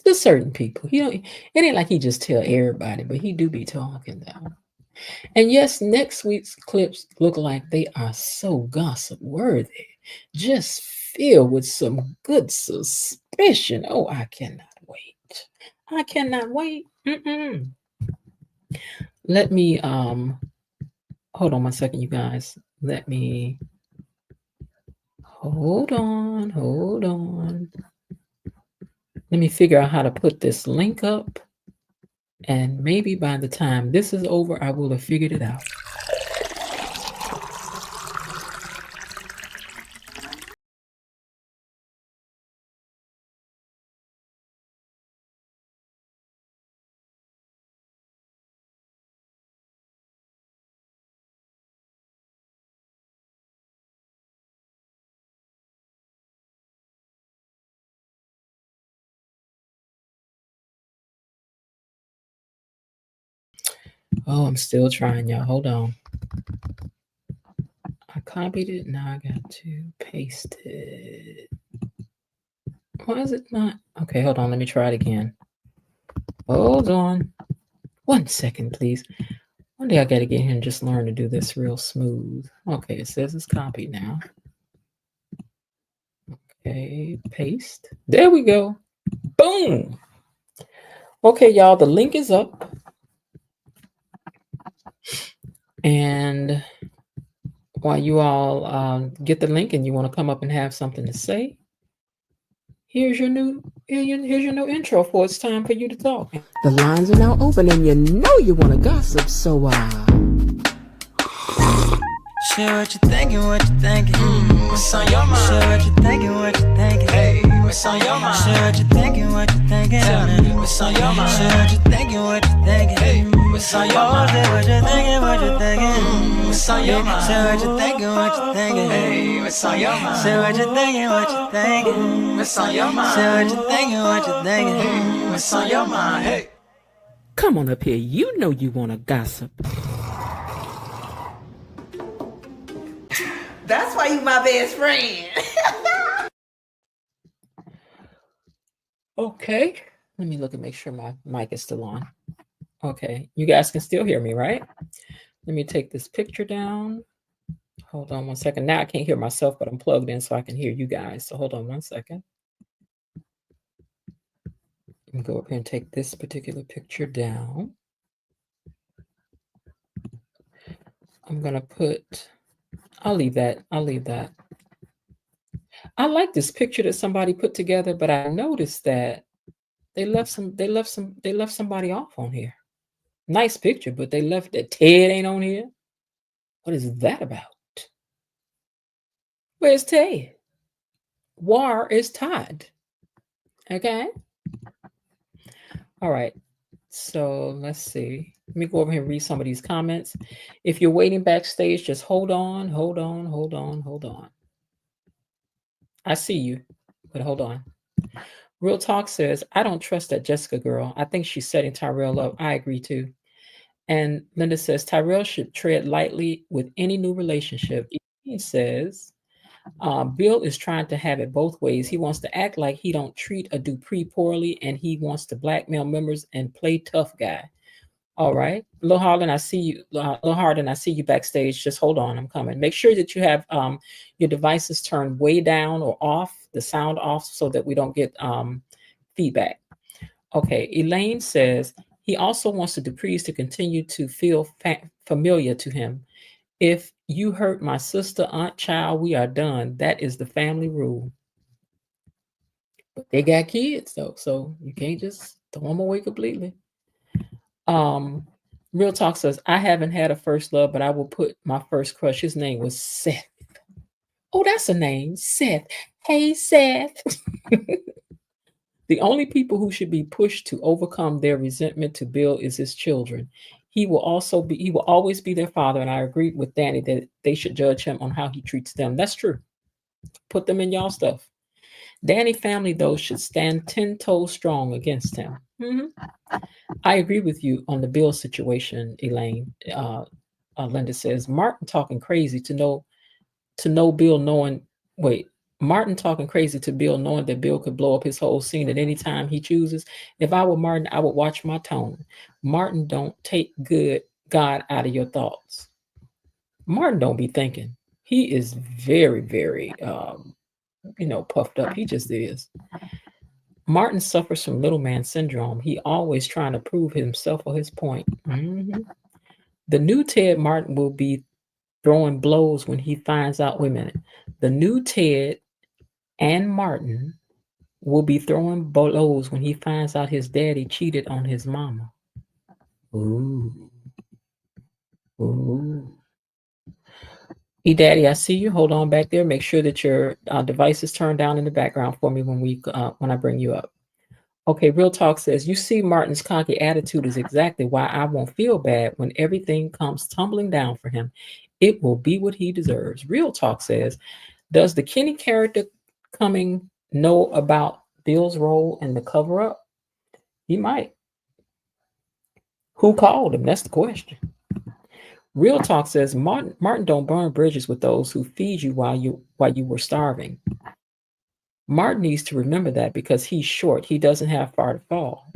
to certain people. He don't. It ain't like he just tell everybody, but he do be talking though. And yes, next week's clips look like they are so gossip worthy, just filled with some good suspicion. Oh, I cannot wait. I cannot wait. Let me hold on one second, you guys. Let me hold on. Let me figure out how to put this link up. And maybe by the time this is over, I will have figured it out. Oh, I'm still trying, y'all. Hold on. I copied it. Now I got to paste it. Why is it not? Okay, hold on. Let me try it again. Hold on. 1 second, please. One day I got to get here and just learn to do this real smooth. Okay, it says it's copied now. Okay, paste. There we go. Boom. Okay, y'all, the link is up. And while you all get the link and you want to come up and have something to say, here's your new intro for it's time for you to talk. The lines are now open and you know you want to gossip, so share what you thinking, what's on your mind? Share what you thinking, hey, what's on your mind? Share what you thinking, tell me, what's on your mind? Share what you thinking, hey, what's on your mind? Say what you thinking, what's on your mind? Share what you thinking, hey, what's on your mind? Say what you thinking, what's on your mind? Say what you thinking, hey, what's on your mind? Hey, come on up here, you know you want to gossip. That's why you my best friend. Okay. Let me look and make sure my mic is still on. Okay. You guys can still hear me, right? Let me take this picture down. Hold on 1 second. Now I can't hear myself, but I'm plugged in so I can hear you guys. So hold on 1 second. Let me go up here and take this particular picture down. I'm going to put... I'll leave that. I like this picture that somebody put together, but I noticed that they left somebody off on here. Nice picture, but they left that Ted ain't on here. What is that about? Where's Ted? War is Todd. Okay. All right. So let's see. Let me go over here and read some of these comments. If you're waiting backstage, just hold on. I see you, but hold on. Real Talk says, I don't trust that Jessica girl. I think she's setting Tyrell up. I agree too. And Linda says, Tyrell should tread lightly with any new relationship. He says, Bill is trying to have it both ways. He wants to act like he don't treat a Dupree poorly, and he wants to blackmail members and play tough guy. All right. Lil Harlan, I see you. Lil Harlan, I see you backstage. Just hold on. I'm coming. Make sure that you have your devices turned way down or off, the sound off, so that we don't get feedback. Okay. Elaine says he also wants the Duprees to continue to feel familiar to him. If You hurt my sister, aunt, child, we are done. That is the family rule. But they got kids though, so you can't just throw them away completely. Um, Real Talk says, I haven't had a first love, but I will put my first crush. His name was Seth. Oh, that's a name, Seth. Hey, Seth. The only people who should be pushed to overcome their resentment to Bill is his children. He will always be their father, and I agree with Danny that they should judge him on how he treats them. That's true. Put them in y'all stuff. Danny family, though, should stand 10 toes strong against him. I agree with you on the Bill situation, Elaine. Linda says Martin talking crazy to know Bill knowing. Wait, Martin talking crazy to Bill knowing that Bill could blow up his whole scene at any time he chooses. If I were Martin, I would watch my tone. Martin, don't take God out of your thoughts. Martin don't be thinking. He is very, very, puffed up. He just is. Martin suffers from little man syndrome. He always trying to prove himself or his point. The new Ted Martin will be throwing blows when he finds out. Wait a minute. The new Ted and Martin will be throwing blows when he finds out his daddy cheated on his mama. Ooh. Ooh. Daddy, I see you. Hold on back there. Make sure that your device is turned down in the background for me when I bring you up. Okay, Real Talk says, you see, Martin's cocky attitude is exactly why I won't feel bad when everything comes tumbling down for him. It will be what he deserves. Real Talk says, does the Kenny character coming know about Bill's role in the cover up? He might. Who called him? That's the question. Real Talk says, Martin don't burn bridges with those who feed you while you were starving. Martin needs to remember that because he's short. He doesn't have far to fall.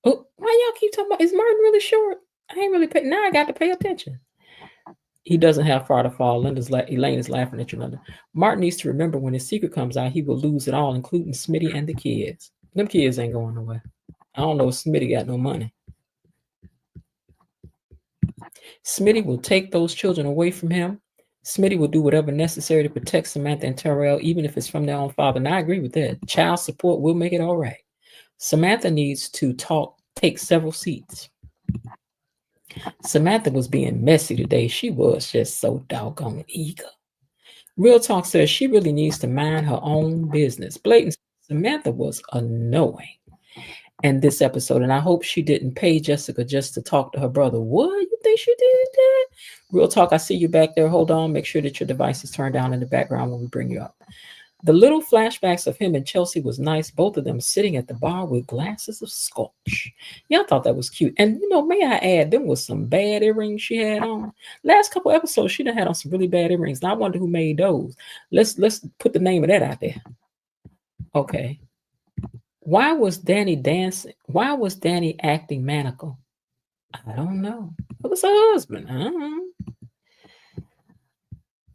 Oh, why y'all keep talking about, is Martin really short? I ain't really paying. Now I got to pay attention. He doesn't have far to fall. Elaine is laughing at you, Linda. Martin needs to remember when his secret comes out, he will lose it all, including Smitty and the kids. Them kids ain't going nowhere. I don't know if Smitty got no money. Smitty will take those children away from him. Smitty will do whatever necessary to protect Samantha and Terrell, even if it's from their own father. And I agree with that. Child support will make it all right. Samantha needs to take several seats. Samantha was being messy today. She was just so doggone eager. Real Talk says she really needs to mind her own business. Blatant Samantha was annoying in this episode, and I hope she didn't pay Jessica just to talk to her brother. What? You think she did that? Real Talk, I see you back there. Hold on. Make sure that your device is turned down in the background when we bring you up. The little flashbacks of him and Chelsea was nice. Both of them sitting at the bar with glasses of scotch. Y'all thought that was cute. And, may I add, them was some bad earrings she had on. Last couple episodes, she done had on some really bad earrings. And I wonder who made those. Let's put the name of that out there. Okay. Why was Danny dancing? Why was Danny acting maniacal? I don't know. It was her husband. I don't know.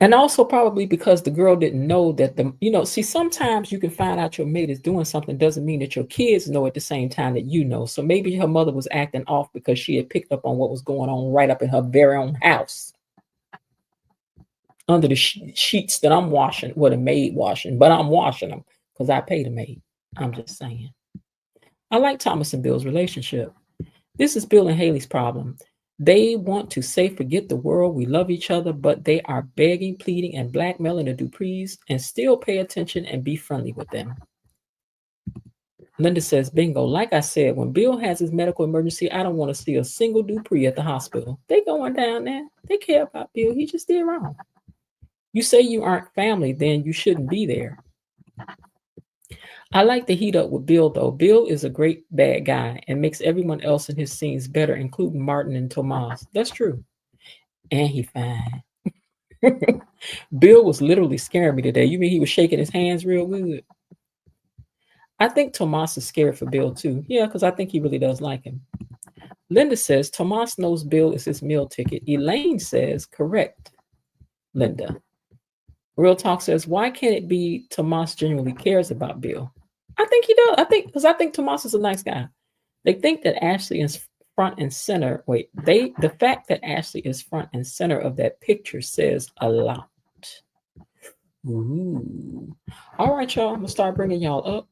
And also probably because the girl didn't know that see, sometimes you can find out your mate is doing something doesn't mean that your kids know at the same time that you know. So maybe her mother was acting off because she had picked up on what was going on right up in her very own house. Under the sheets that I'm washing, the maid washing, but I'm washing them because I paid the maid. I'm just saying. I like Thomas and Bill's relationship. This is Bill and Haley's problem. They want to say, forget the world, we love each other, but they are begging, pleading, and blackmailing the Duprees and still pay attention and be friendly with them. Linda says, bingo. Like I said, when Bill has his medical emergency, I don't want to see a single Dupree at the hospital. They going down there. They care about Bill. He just did wrong. You say you aren't family, then you shouldn't be there. I like the heat up with Bill, though. Bill is a great bad guy and makes everyone else in his scenes better, including Martin and Tomas. That's true. And he fine. Bill was literally scaring me today. You mean he was shaking his hands real good? I think Tomas is scared for Bill, too. Yeah, because I think he really does like him. Linda says, Tomas knows Bill is his meal ticket. Elaine says, correct, Linda. Real Talk says, why can't it be Tomas genuinely cares about Bill? I think he does. I think Tomas is a nice guy. They think that Ashley and front and center. Wait, the fact that Ashley is front and center of that picture says a lot. Ooh. All right, y'all. I'm gonna start bringing y'all up.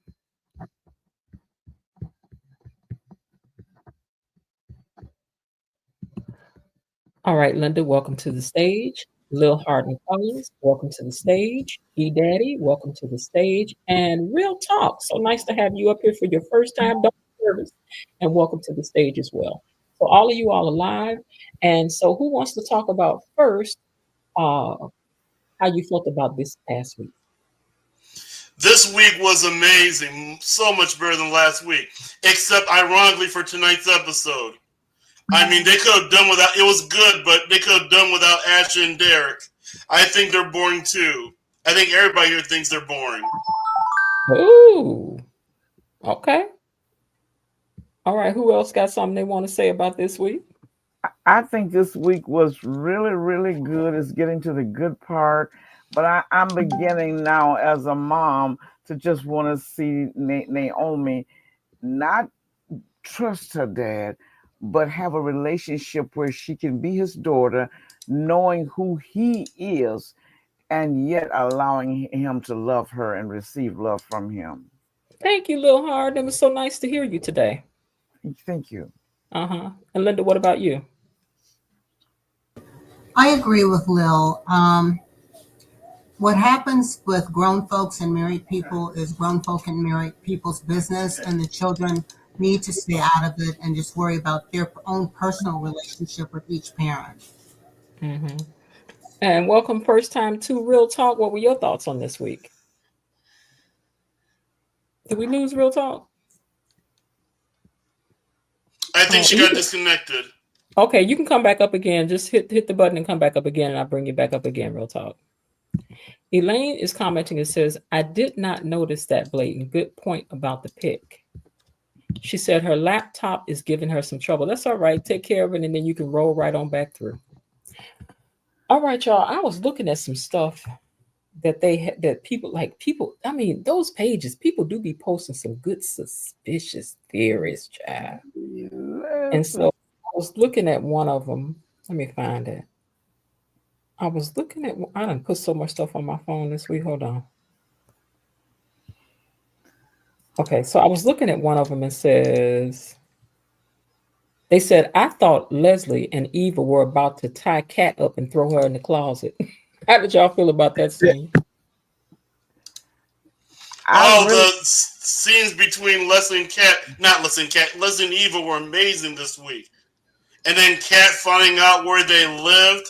All right, Linda, welcome to the stage. Lil Harden Collins, welcome to the stage. E Daddy, welcome to the stage. And Real Talk, so nice to have you up here for your first time dog service. And welcome to the stage as well. So all of you all alive. And so who wants to talk about first how you felt about this past week? This week was amazing. So much better than last week. Except, ironically, for tonight's episode. I mean, they could have done without... It was good, but they could have done without Ashley and Derek. I think they're boring, too. I think everybody here thinks they're boring. Ooh. Okay. All right. Who else got something they want to say about this week? I think this week was really, really good. It's getting to the good part. But I'm beginning now as a mom to just want to see Naomi not trust her dad, but have a relationship where she can be his daughter, knowing who he is, and yet allowing him to love her and receive love from him. Thank you, Lil Hard. It was so nice to hear you today. Thank you. Uh-huh. And Linda, what about you? I agree with Lil. What happens with grown folks and married people is grown folk and married people's business, and the children need to stay out of it and just worry about their own personal relationship with each parent. Mm-hmm. And welcome first time to Real Talk. What were your thoughts on this week? Did we lose Real Talk? I think she got disconnected. Okay, you can come back up again. Just hit the button and come back up again, and I'll bring you back up again, Real Talk. Elaine is commenting and says, I did not notice that, Blatant. Good point about the pic. She said her laptop is giving her some trouble. That's all right. Take care of it, and then you can roll right on back through. All right, y'all. I was looking at some stuff that people, I mean, those pages, people do be posting some good suspicious theories, child. And so I was looking at one of them. Let me find it. I was looking at, I done put so much stuff on my phone this week. Hold on. Okay, so I was looking at one of them and they said, I thought Leslie and Eva were about to tie Kat up and throw her in the closet. How did y'all feel about that scene? The scenes between Leslie and Eva were amazing this week. And then Kat finding out where they lived.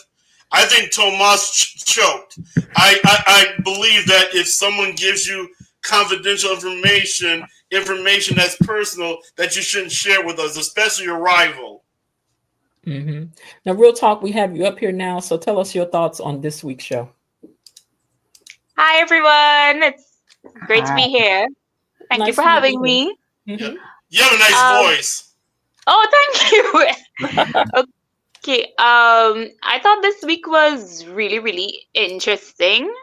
I think Tomas choked. I believe that if someone gives you confidential information that's personal, that you shouldn't share with us, especially your rival. Mm-hmm. Now, Real Talk, we have you up here now, so tell us your thoughts on this week's show. Hi, everyone. It's great to be here. Thank you for having me. Mm-hmm. You have a nice voice. Oh, thank you. Okay. I thought this week was really, really interesting.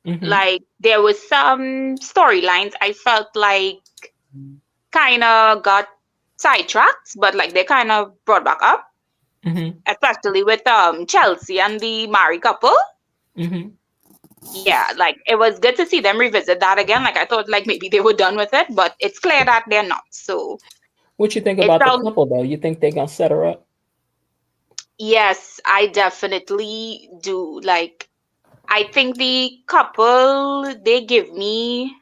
Mm-hmm. Like, there was some storylines I felt like kind of got sidetracked, but like they kind of brought back up. Mm-hmm. Especially with Chelsea and the married couple. Mm-hmm. Yeah, like it was good to see them revisit that again. Like I thought like maybe they were done with it, but it's clear that they're not. So what you think about the couple though? You think they're gonna set her up? Yes, I definitely do. Like I think the couple, they give me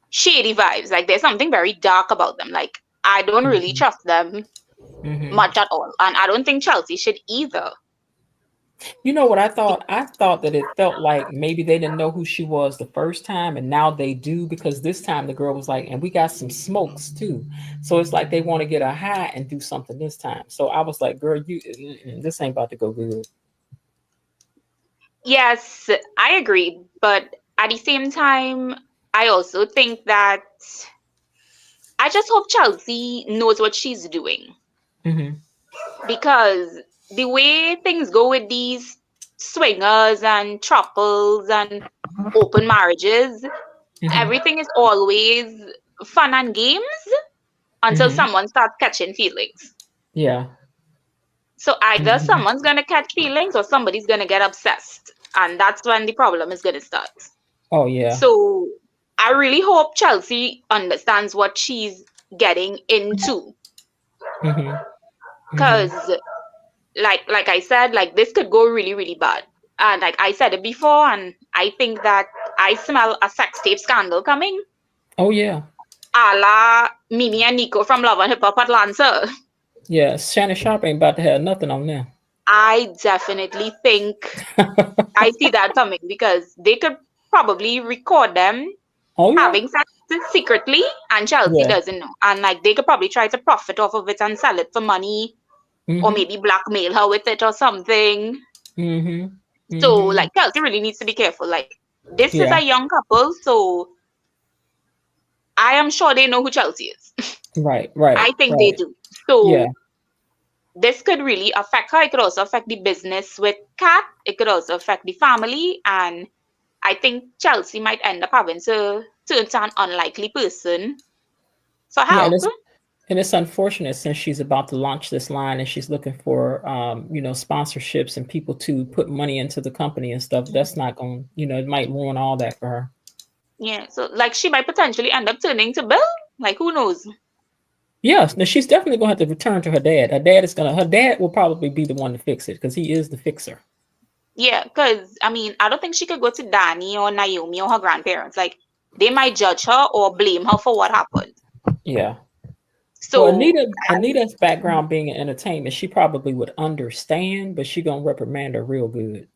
shady vibes. Like there's something very dark about them. Like I don't really trust them much at all. And I don't think Chelsea should either. You know what I thought? I thought that it felt like maybe they didn't know who she was the first time, and now they do, because this time the girl was like, and we got some smokes too. So it's like they want to get a high and do something this time. So I was like, girl, this ain't about to go good. Yes, I agree. But at the same time, I also think that I just hope Chelsea knows what she's doing. Mm-hmm. Because the way things go with these swingers and trouples and open marriages, everything is always fun and games until someone starts catching feelings. Yeah. So either Mhm. someone's gonna catch feelings or somebody's gonna get obsessed, and that's when the problem is gonna start. Oh yeah. So I really hope Chelsea understands what she's getting into, Mhm. Mhm. because like I said, like this could go really really bad. And like I said it before, and I think that I smell a sex tape scandal coming, Oh yeah. a la Mimi and Nico from Love and Hip Hop Atlanta. Yeah. Shannon Sharp ain't about to have nothing on them. I definitely think I see that coming, because they could probably record them Oh yeah. having sex secretly, and Chelsea Yeah. doesn't know. And like they could probably try to profit off of it and sell it for money, or Mhm. maybe blackmail her with it or something. Mhm. So Mhm. like Chelsea really needs to be careful. Like this is Yeah. a young couple, so I am sure they know who Chelsea is. Right. Right. I think they Right. do. Yeah. So this could really affect her. It could also affect the business with Kat. It could also affect the family. And I think Chelsea might end up having to turn to an unlikely person for Yeah. help. And it's unfortunate since she's about to launch this line and she's looking for sponsorships and people to put money into the company and stuff. That's not going, it might ruin all that for her. Yeah, so like she might potentially end up turning to Bill. Like who knows? Yes, now she's definitely going to have to return to her dad. Her dad will probably be the one to fix it because he is the fixer. Yeah, because I mean, I don't think she could go to Danny or Naomi or her grandparents. Like they might judge her or blame her for what happened. Yeah. Well, So, Anita's background being in entertainment, she probably would understand, but she gonna reprimand her real good.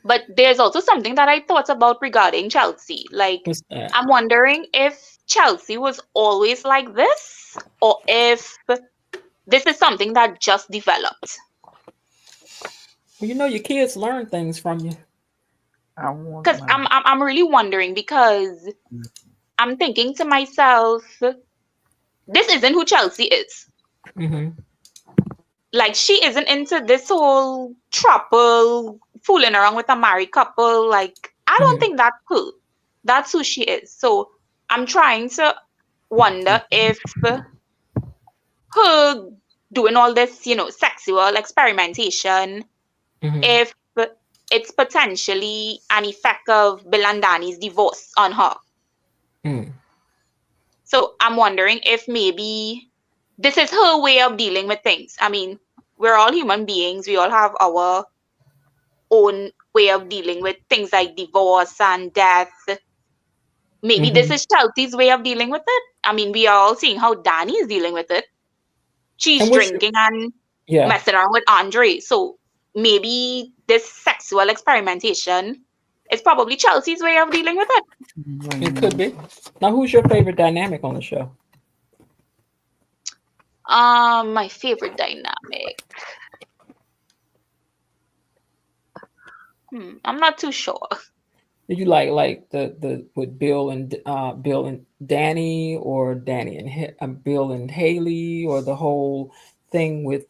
but there's also something that I thought about regarding Chelsea. Like, What's that? I'm wondering if Chelsea was always like this, or if this is something that just developed. Well, your kids learn things from you. I want Because my. I'm really wondering, because I'm thinking to myself, this isn't who Chelsea is. Hmm. Like she isn't into this whole trouble, fooling around with a married couple. Like I don't Hmm. think that's cool. That's who she is. So I'm trying to wonder if her doing all this, sexual experimentation, Hmm. if it's potentially an effect of Bill and Danny's divorce on her. Mm. So I'm wondering if maybe this is her way of dealing with things. I mean, we're all human beings. We all have our own way of dealing with things like divorce and death. Maybe this Hmm. is Chelsea's way of dealing with it. I mean, we are all seeing how Danny is dealing with it. She's And what's drinking and yeah, messing around with Andre. So maybe this sexual experimentation is probably Chelsea's way of dealing with it. it could be. Now, who's your favorite dynamic on the show? My favorite dynamic. I'm not too sure. Did you like the with Bill and Danny, or Danny and Bill and Haley, or the whole thing with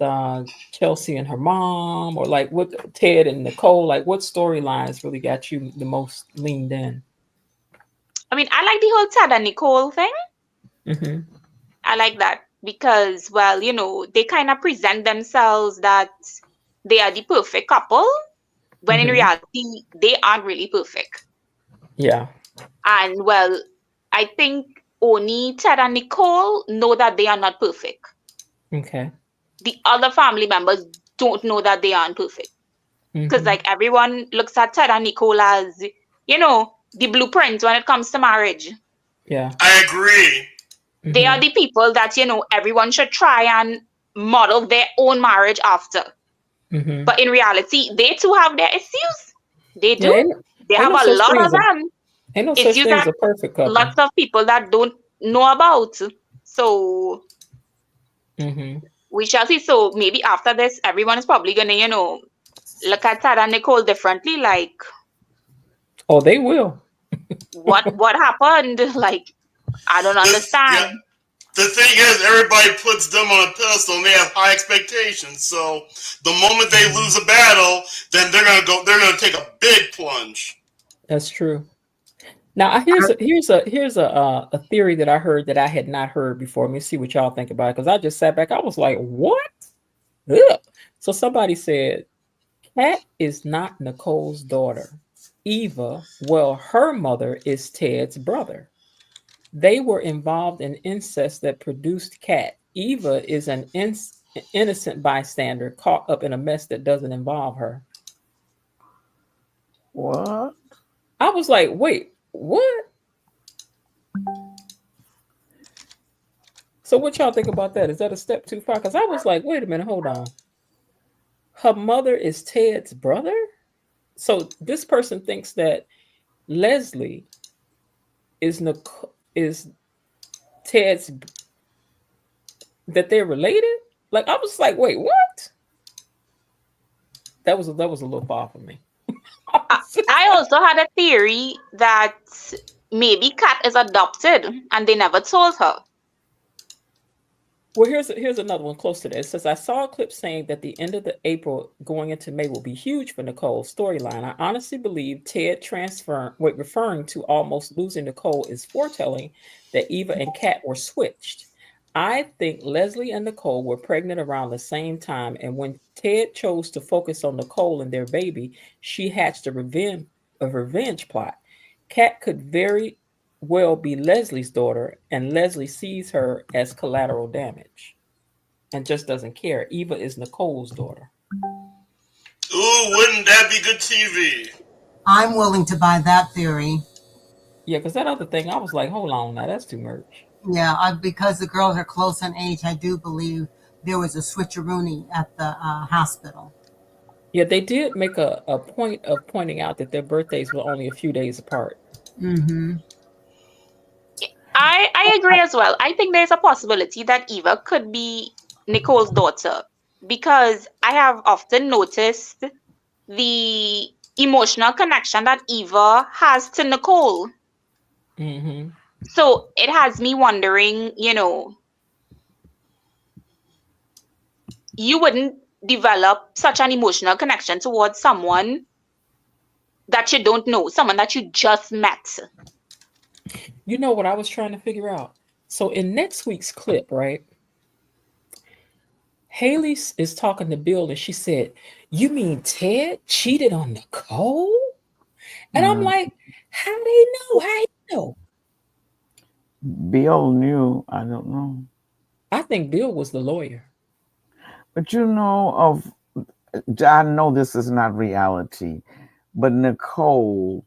Chelsea and her mom, or like what Ted and Nicole? Like what storylines really got you the most leaned in? I mean, I like the whole Ted and Nicole thing. Hmm. I like that because, well, they kind of present themselves that they are the perfect couple, when in Hmm. reality, they aren't really perfect. Yeah. And, well, I think only Ted and Nicole know that they are not perfect. Okay. The other family members don't know that they aren't perfect. Because, Hmm. like, everyone looks at Ted and Nicole as, the blueprint when it comes to marriage. Yeah. I agree. They are Hmm. the people that, everyone should try and model their own marriage after. Hmm. But in reality, they too have their issues. They Yeah. do. They Ain't have no a such lot thing of as a them. ain't no such Issues thing as that a perfect couple. lots of people that don't know about. So Hmm. we shall see. So maybe after this, everyone is probably gonna, look at Tad and Nicole differently. Like, Oh, they will. what happened? Like, I don't Yeah, understand. the thing is, everybody puts them on a pedestal and they have high expectations. So the moment they Mhm. lose a battle, then they're gonna take a big plunge. That's true. Now here's a theory that I heard that I had not heard before. Let me see what y'all think about it, because I just sat back. I was like, what? Ugh. So somebody said Kat is not Nicole's daughter. Eva, well, her mother is Ted's brother. They were involved in incest that produced Kat. Eva is an innocent bystander caught up in a mess that doesn't involve her. What? I was like, wait, what? So what y'all think about that? Is that a step too far? Because I was like, wait a minute, hold on. Her mother is Ted's brother? So this person thinks that Leslie is Ted's, that they're related? Like I was like, wait, what? That was a little far for me. I also had a theory that maybe Kat is adopted and they never told her. Well, here's another one close to that. It says, I saw a clip saying that the end of the April going into May will be huge for Nicole's storyline. I honestly believe Ted referring to almost losing Nicole is foretelling that Eva and Kat were switched. I think Leslie and Nicole were pregnant around the same time, and when Ted chose to focus on Nicole and their baby, she hatched a revenge plot. Kat could very well be Leslie's daughter, and Leslie sees her as collateral damage and just doesn't care. Eva is Nicole's daughter. Ooh, wouldn't that be good TV? I'm willing to buy that theory. Yeah, because that other thing, I was like, hold on, now that's too much. Yeah, because the girls are close in age, I do believe there was a switcheroony at the hospital. Yeah, they did make a point of pointing out that their birthdays were only a few days apart. Mm-hmm. I agree as well. I think there's a possibility that Eva could be Nicole's daughter because I have often noticed the emotional connection that Eva has to Nicole. Mm-hmm. So it has me wondering, you wouldn't develop such an emotional connection towards someone that you don't know, someone that you just met. You know what I was trying to figure out? So in next week's clip, right? Haley is talking to Bill and she said, you mean Ted cheated on Nicole? And I'm like, how they know? How you know? Bill knew. I don't know. I think Bill was the lawyer. But I know this is not reality, but Nicole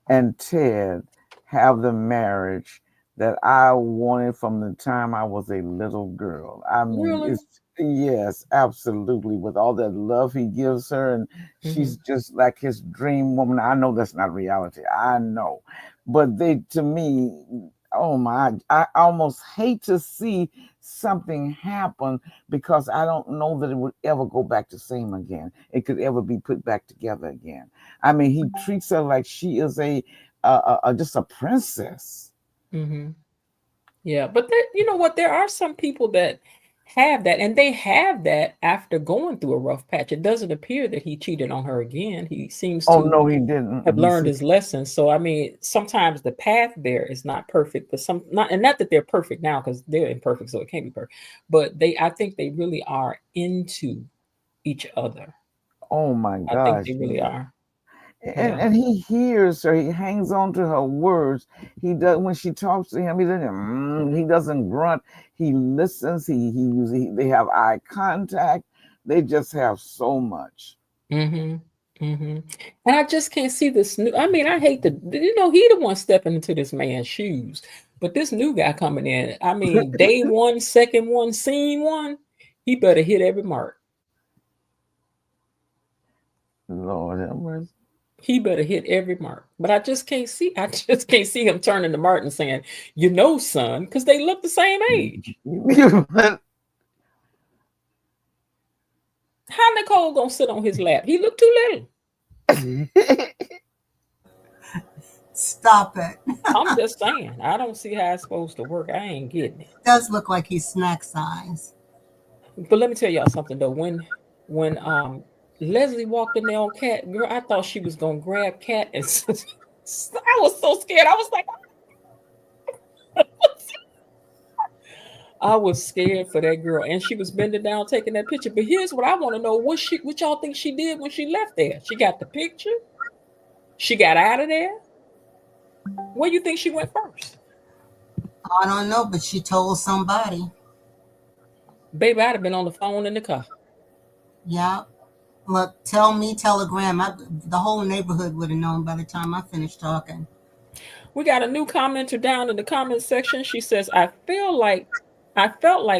and Ted have the marriage that I wanted from the time I was a little girl. I mean, Really? yes, absolutely. With all that love he gives her, and she's just like his dream woman. I know that's not reality. I know. But to me, oh my, I almost hate to see something happen because I don't know that it would ever go back to same again. It could ever be put back together again. I mean, he treats her like she is just a princess. Mm-hmm. Yeah, but you know what? There are some people that have that, and they have that after going through a rough patch. It doesn't appear that he cheated on her again. He seems Oh to no, he didn't. have learned his lesson. So I mean, sometimes the path there is not perfect, but not that they're perfect now because they're imperfect, so it can't be perfect. But I think they really are into each other. Oh my I think gosh. they really are. And he hears her. He hangs on to her words. He does when she talks to him. He doesn't grunt. He listens. They have eye contact. They just have so much. Mm-hmm. Mm-hmm. And I just can't see this new. I mean, I hate he the one stepping into this man's shoes. But this new guy coming in, I mean, day one, second one, scene one, he better hit every mark. Lord have mercy. He better hit every mark. But I just can't see him turning to Martin saying, son, because they look the same age. How Nicole gonna sit on his lap? He looked too little. Stop it. I'm just saying. I don't see how it's supposed to work. I ain't getting it. Does look like he's snack size. But let me tell y'all something though. When Leslie walked in there on Cat, girl, I thought she was gonna grab Cat, and I was so so scared. I was like, I was scared for that girl, and she was bending down taking that picture. But here's what I want to know: what y'all think she did when she left there? She got the picture. She got out of there. Where you think she went first? I don't know, but she told somebody. Baby, I'd have been on the phone in the car. Yeah. Look, tell me, Telegram. The whole neighborhood would have known by the time I finished talking. We got a new commenter down in the comment section. She says, I felt like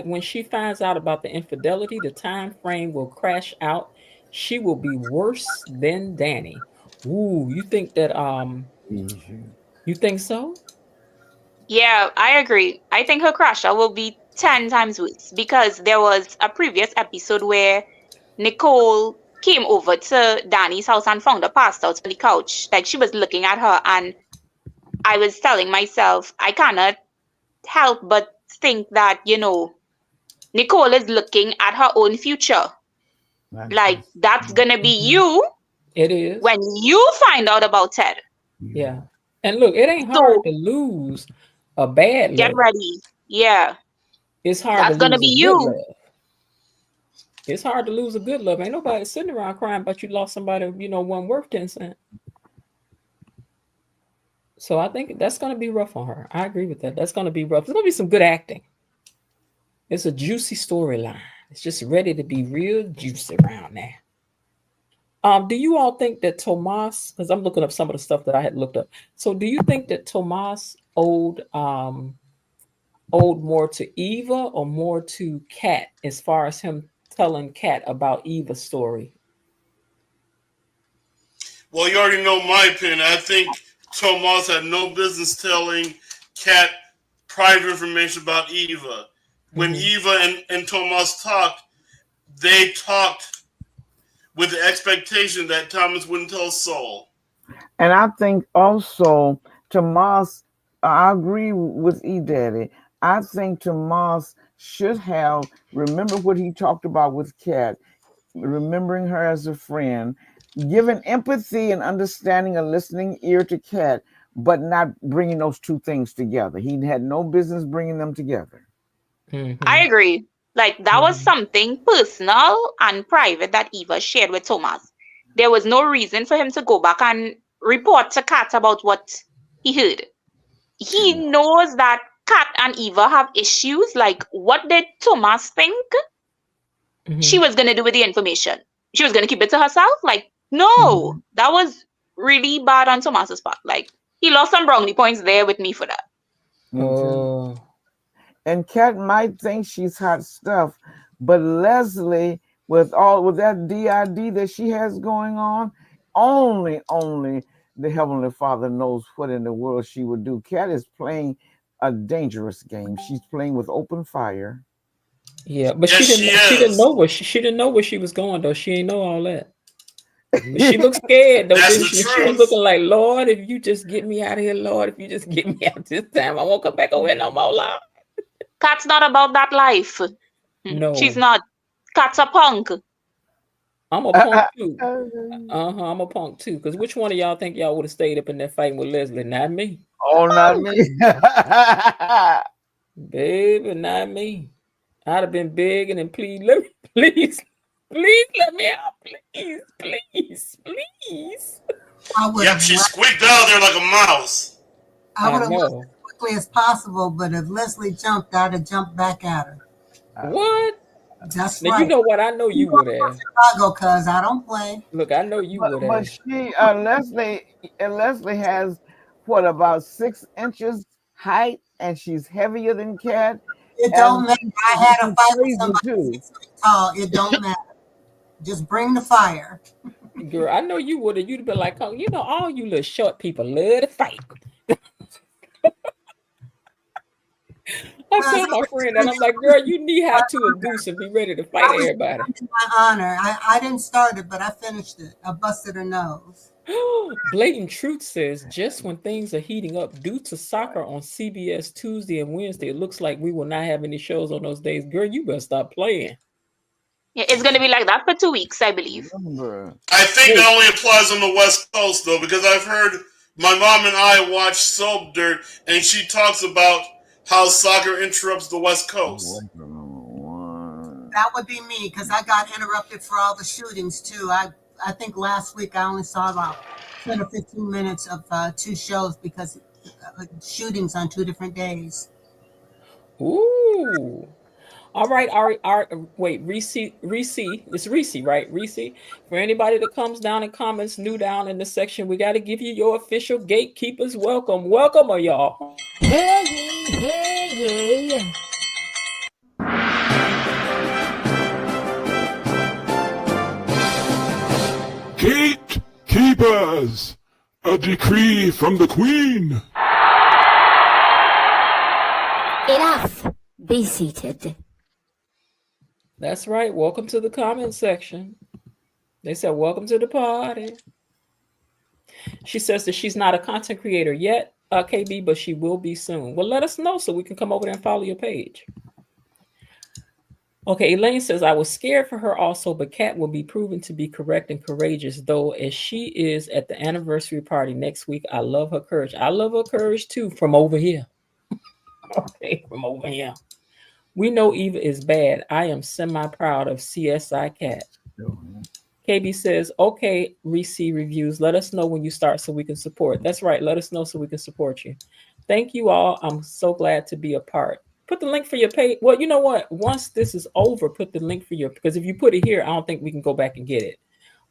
when she finds out about the infidelity, the time frame will crash out. She will be worse than Danny. Ooh, you think that you think so? Yeah, I agree. I think her crash out will be 10 times worse because there was a previous episode where Nicole came over to Danny's house and found her passed out on the couch. Like she was looking at her, and I was telling myself, I cannot help but think that, Nicole is looking at her own future. Like that's gonna be you It is. when you find out about Ted. Yeah. And look, it ain't So hard to lose a bad get love. ready. Yeah. It's hard That's to gonna lose be a good you. love. It's hard to lose a good love. Ain't nobody sitting around crying about you lost somebody, one worth 10 cents. So I think that's going to be rough on her. I agree with that. That's going to be rough. There's going to be some good acting. It's a juicy storyline. It's just ready to be real juicy around now. Do you all think that Tomas, because I'm looking up some of the stuff that I had looked up. So do you think that Tomas owed more to Eva or more to Kat as far as him telling Kat about Eva's story? Well, you already know my opinion. I think Tomas had no business telling Kat private information about Eva. When Eva and Tomas talked, they talked with the expectation that Thomas wouldn't tell Saul. And I think also Tomas, I agree with E Daddy. I think Tomas should have remember what he talked about with Kat, remembering her as a friend, giving empathy and understanding a listening ear to Kat, but not bringing those two things together. He had no business bringing them together. I agree. Like that was something personal and private that Eva shared with Thomas. There was no reason for him to go back and report to Kat about what he heard. He knows that Kat and Eva have issues. Like, what did Thomas think she was gonna do with the information? She was gonna keep it to herself? Like, no, that was really bad on Thomas's part. Like, he lost some brownie points there with me for that. Oh. And Kat might think she's hot stuff, but Leslie, with that DID that she has going on, only the Heavenly Father knows what in the world she would do. Kat is playing a dangerous game. She's playing with open fire. Yeah, but Yes, she didn't know where she was going though. She ain't know all that. But she looked scared though, That's didn't the she? She was truth. looking like, Lord, if you just get me out of here, Lord, if you just get me out this time, I won't come back over here no more, Lord. Kat's not about that life. No. She's not. Kat's a punk. I'm a punk too. I'm a punk too. Because which one of y'all think y'all would have stayed up in there fighting with Leslie? Not me. Oh, not me. Baby, not me. I'd have been begging and please let me out. Please. Yep, she squeaked out there like a mouse. I would have know. left as quickly as possible, but if Leslie jumped, I'd have jumped back at her. What? That's Now right. you know what? I know you would have. Chicago, cuz I don't play. Look, I know you would But have. she, Leslie has what, about 6 inches height, and she's heavier than Kat. It don't matter. I had a fight with crazy somebody too. 6 feet tall. It don't matter. Just bring the fire. Girl, I know you would have. You'd have been like, oh, all you little short people love to fight. I told my friend that I'm like, girl, you knee high to a goose and be ready to fight everybody. My honor. I didn't start it, but I finished it. I busted her nose. Blatant Truth says, just when things are heating up due to soccer on CBS Tuesday and Wednesday, it looks like we will not have any shows on those days. Girl, you better stop playing. Yeah, it's going to be like that for 2 weeks, I believe. I think that only applies on the West Coast, though, because I've heard My mom and I watch Soap Dirt, and she talks about how soccer interrupts the West Coast. That would be me because I got interrupted for all the shootings too. I think last week I only saw about 10 or 15 minutes of two shows because shootings on 2 different days. Ooh. All right, wait, Reese, it's Reese, right? Reese. For anybody that comes down and comments new down in the section, we got to give you your official gatekeepers welcome. Welcome, y'all. Hey, hey, hey. Gatekeepers! A decree from the Queen! Enough! Be seated. That's right. Welcome to the comment section. They said, welcome to the party. She says that she's not a content creator yet, KB, but she will be soon. Well, let us know so we can come over there and follow your page. Okay, Elaine says, I was scared for her also, but Kat will be proven to be correct and courageous, though, as she is at the anniversary party next week. I love her courage. I love her courage, too, from over here. Okay, from over here. We know Eva is bad. I am semi-proud of CSI Cat. KB says, okay, Reese reviews. Let us know when you start so we can support. That's right. Let us know so we can support you. Thank you all. I'm so glad to be a part. Put the link for your page. Well, you know what? Once this is over, put the link for your, because if you put it here, I don't think we can go back and get it.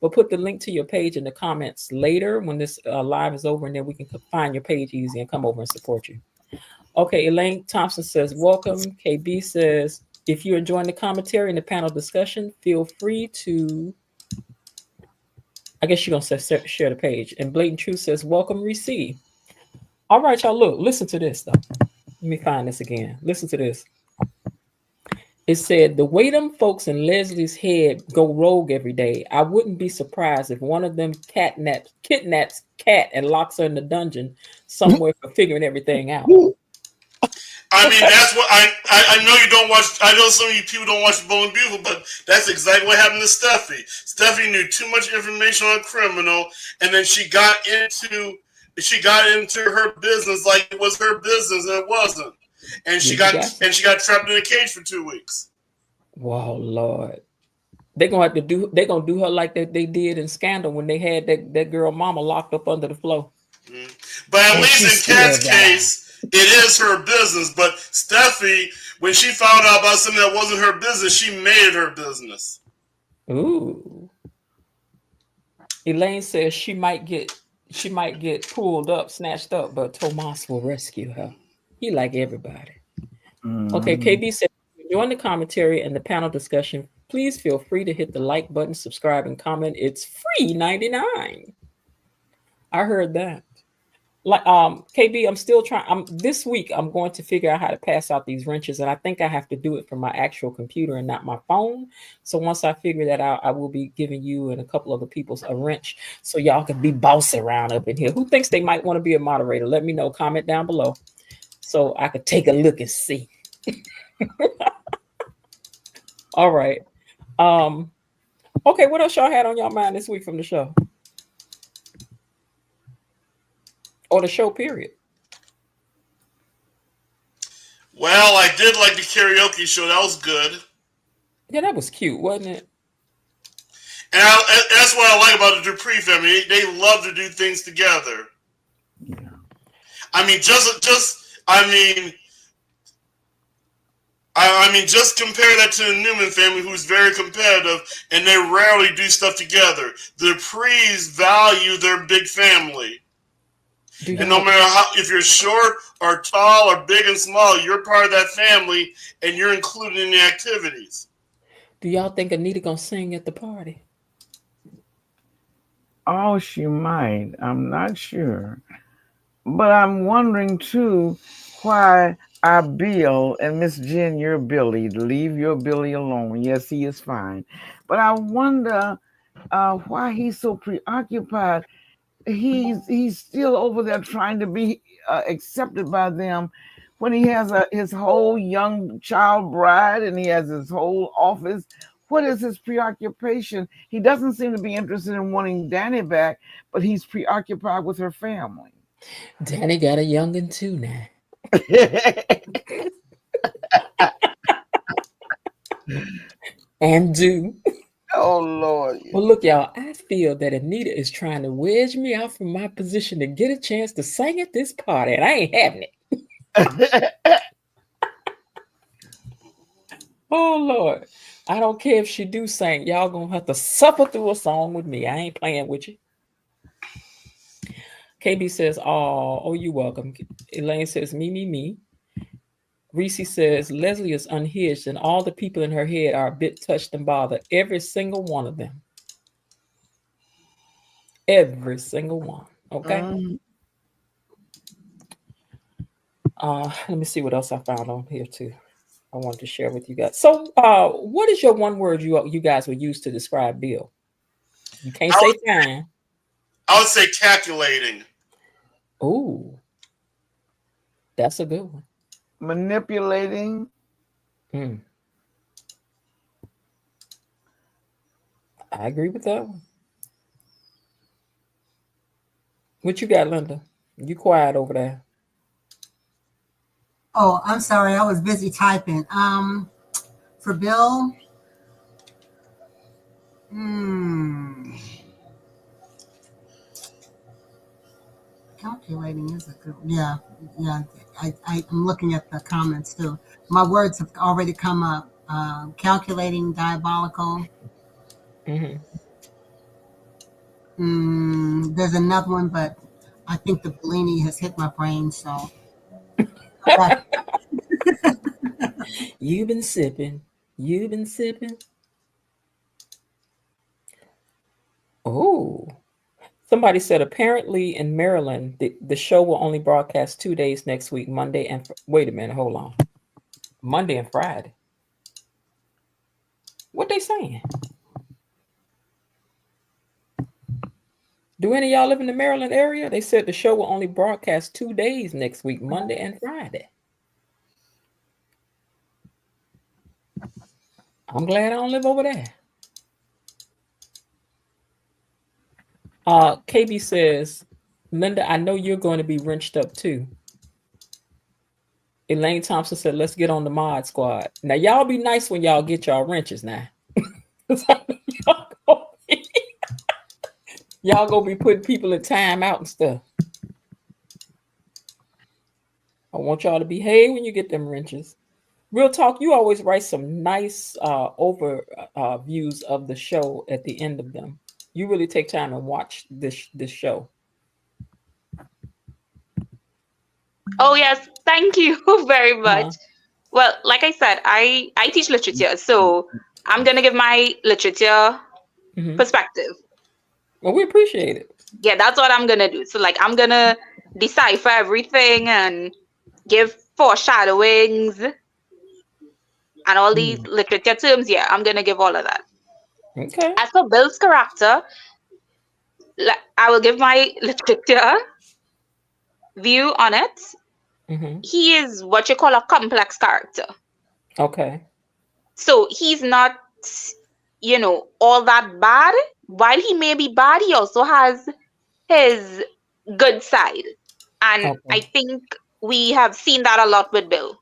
But put the link to your page in the comments later when this live is over, and then we can find your page easy and come over and support you. Okay, Elaine Thompson says, welcome. KB says, if you're enjoying the commentary and the panel discussion, feel free to, I guess you're going to share the page. And Blatant Truth says, welcome, Receive. All right, y'all, look, listen to this, though. Let me find this again. Listen to this. It said, the way them folks in Leslie's head go rogue every day, I wouldn't be surprised if one of them kidnaps Cat and locks her in the dungeon somewhere for figuring everything out. I mean, that's what I know you don't watch. I know some of you people don't watch Bold and Beautiful, but that's exactly what happened to Steffi. Steffi knew too much information on a criminal, and then she got into her business like it was her business, and it wasn't. And she got trapped in a cage for 2 weeks. Wow, Lord. They're gonna do her like that they did in Scandal when they had that girl mama locked up under the floor. But at least in Kat's case, it is her business. But Steffi, when she found out about something that wasn't her business, she made it her business. Ooh. Elaine says she might get pulled up, snatched up, but Tomas will rescue her. He like everybody. Okay, KB said, join the commentary and the panel discussion. Please feel free to hit the like button, subscribe, and comment. It's free 99. I heard that. Like KB, I'm still trying. This week I'm going to figure out how to pass out these wrenches, and I think I have to do it from my actual computer and not my phone. So once I figure that out, I will be giving you and a couple other people a wrench so y'all can be bossy around up in here. Who thinks they might want to be a moderator? Let me know. Comment down below so I could take a look and see. All right. Okay, what else y'all had on y'all mind this week from the show? Or the show, period. Well, I did like the karaoke show. That was good. Yeah, that was cute, wasn't it? And that's what I like about the Dupree family. They love to do things together. Yeah. I mean, just compare that to the Newman family, who's very competitive, and they rarely do stuff together. The Duprees value their big family. And no matter if you're short or tall or big and small, you're part of that family, and you're included in the activities. Do y'all think Anita gonna sing at the party? Oh, she might. I'm not sure. But I'm wondering, too, why our Bill and Miss Jen, your Billy, leave your Billy alone. Yes, he is fine. But I wonder why he's so preoccupied. He's still over there trying to be accepted by them when he has his whole young child bride and he has his whole office. What is his preoccupation? He doesn't seem to be interested in wanting Danny back, but he's preoccupied with her family. Danny got a youngin' too now. And do. Oh Lord. Well, look, y'all, I feel that Anita is trying to wedge me out from my position to get a chance to sing at this party, and I ain't having it. Oh Lord. I don't care if she do sing. Y'all gonna have to suffer through a song with me. I ain't playing with you. KB says, oh, you welcome. Elaine says, me. Reese says, Leslie is unhinged and all the people in her head are a bit touched and bothered. Every single one of them. Every single one. Okay. Let me see what else I found on here too. I wanted to share with you guys. So, what is your one word you guys would use to describe Bill? You can't say fine. I would say calculating. Ooh, that's a good one. Manipulating. I agree with that one. What you got, Linda? You quiet over there. Oh, I'm sorry. I was busy typing. For Bill, calculating is a good. Yeah. I'm looking at the comments too. My words have already come up. Calculating, diabolical. There's another one, but I think the Bellini has hit my brain. So. You've been sipping. You've been sipping. Oh, somebody said apparently in Maryland, the show will only broadcast 2 days next week, Monday and wait a minute, hold on. Monday and Friday. What they saying? Do any of y'all live in the Maryland area? They said the show will only broadcast 2 days next week, Monday and Friday. I'm glad I don't live over there. KB says, Linda, I know you're going to be wrenched up too. Elaine Thompson said, let's get on the mod squad. Now, y'all be nice when y'all get y'all wrenches now. Y'all gonna be putting people in time out and stuff. I want y'all to behave when you get them wrenches. Real talk, you always write some nice overviews of the show at the end of them. You really take time and watch this show. Oh yes, thank you very much. Well, like I said, I teach literature, so I'm gonna give my literature perspective. Well, we appreciate it. Yeah, that's what I'm gonna do. So like I'm gonna decipher everything and give foreshadowings and all these literature terms. Yeah, I'm gonna give all of that. Okay. As for Bill's character, I will give my literature view on it. He is what you call a complex character. Okay. So he's not, all that bad. While he may be bad, he also has his good side. And I think we have seen that a lot with Bill.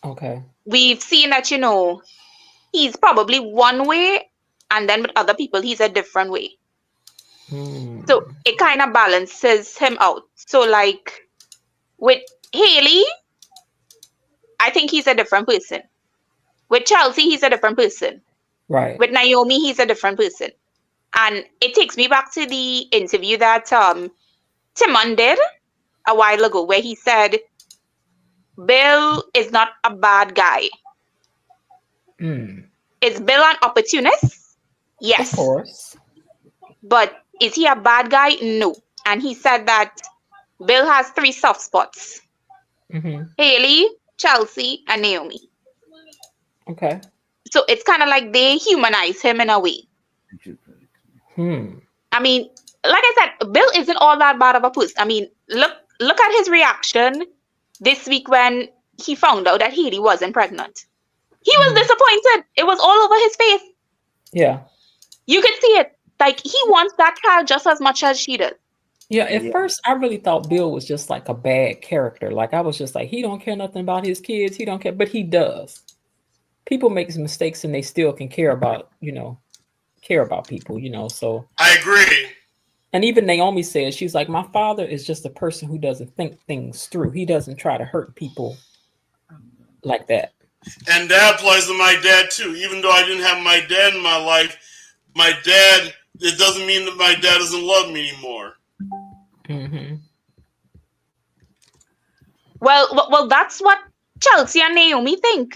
Okay. We've seen that, he's probably one way, and then with other people, he's a different way. So it kind of balances him out. So like with Haley, I think he's a different person. With Chelsea, he's a different person. Right. With Naomi, he's a different person. And it takes me back to the interview that Timon did a while ago, where he said, Bill is not a bad guy. Is Bill an opportunist? Yes. Of course. But is he a bad guy? No. And he said that Bill has 3 soft spots. Haley, Chelsea, and Naomi. Okay. So it's kind of like they humanize him in a way. I mean, like I said, Bill isn't all that bad of a person. I mean, look at his reaction this week when he found out that Haley wasn't pregnant. He was disappointed. It was all over his face. Yeah. You could see it. Like, he wants that child just as much as she does. Yeah, at first I really thought Bill was just like a bad character. Like I was just like, he don't care nothing about his kids. He don't care, but he does. People make mistakes and they still can care about people, so. I agree. And even Naomi says, she's like, my father is just a person who doesn't think things through. He doesn't try to hurt people like that. And that applies to my dad too. Even though I didn't have my dad in my life, it doesn't mean that my dad doesn't love me anymore. Mm-hmm. Well, that's what Chelsea and Naomi think.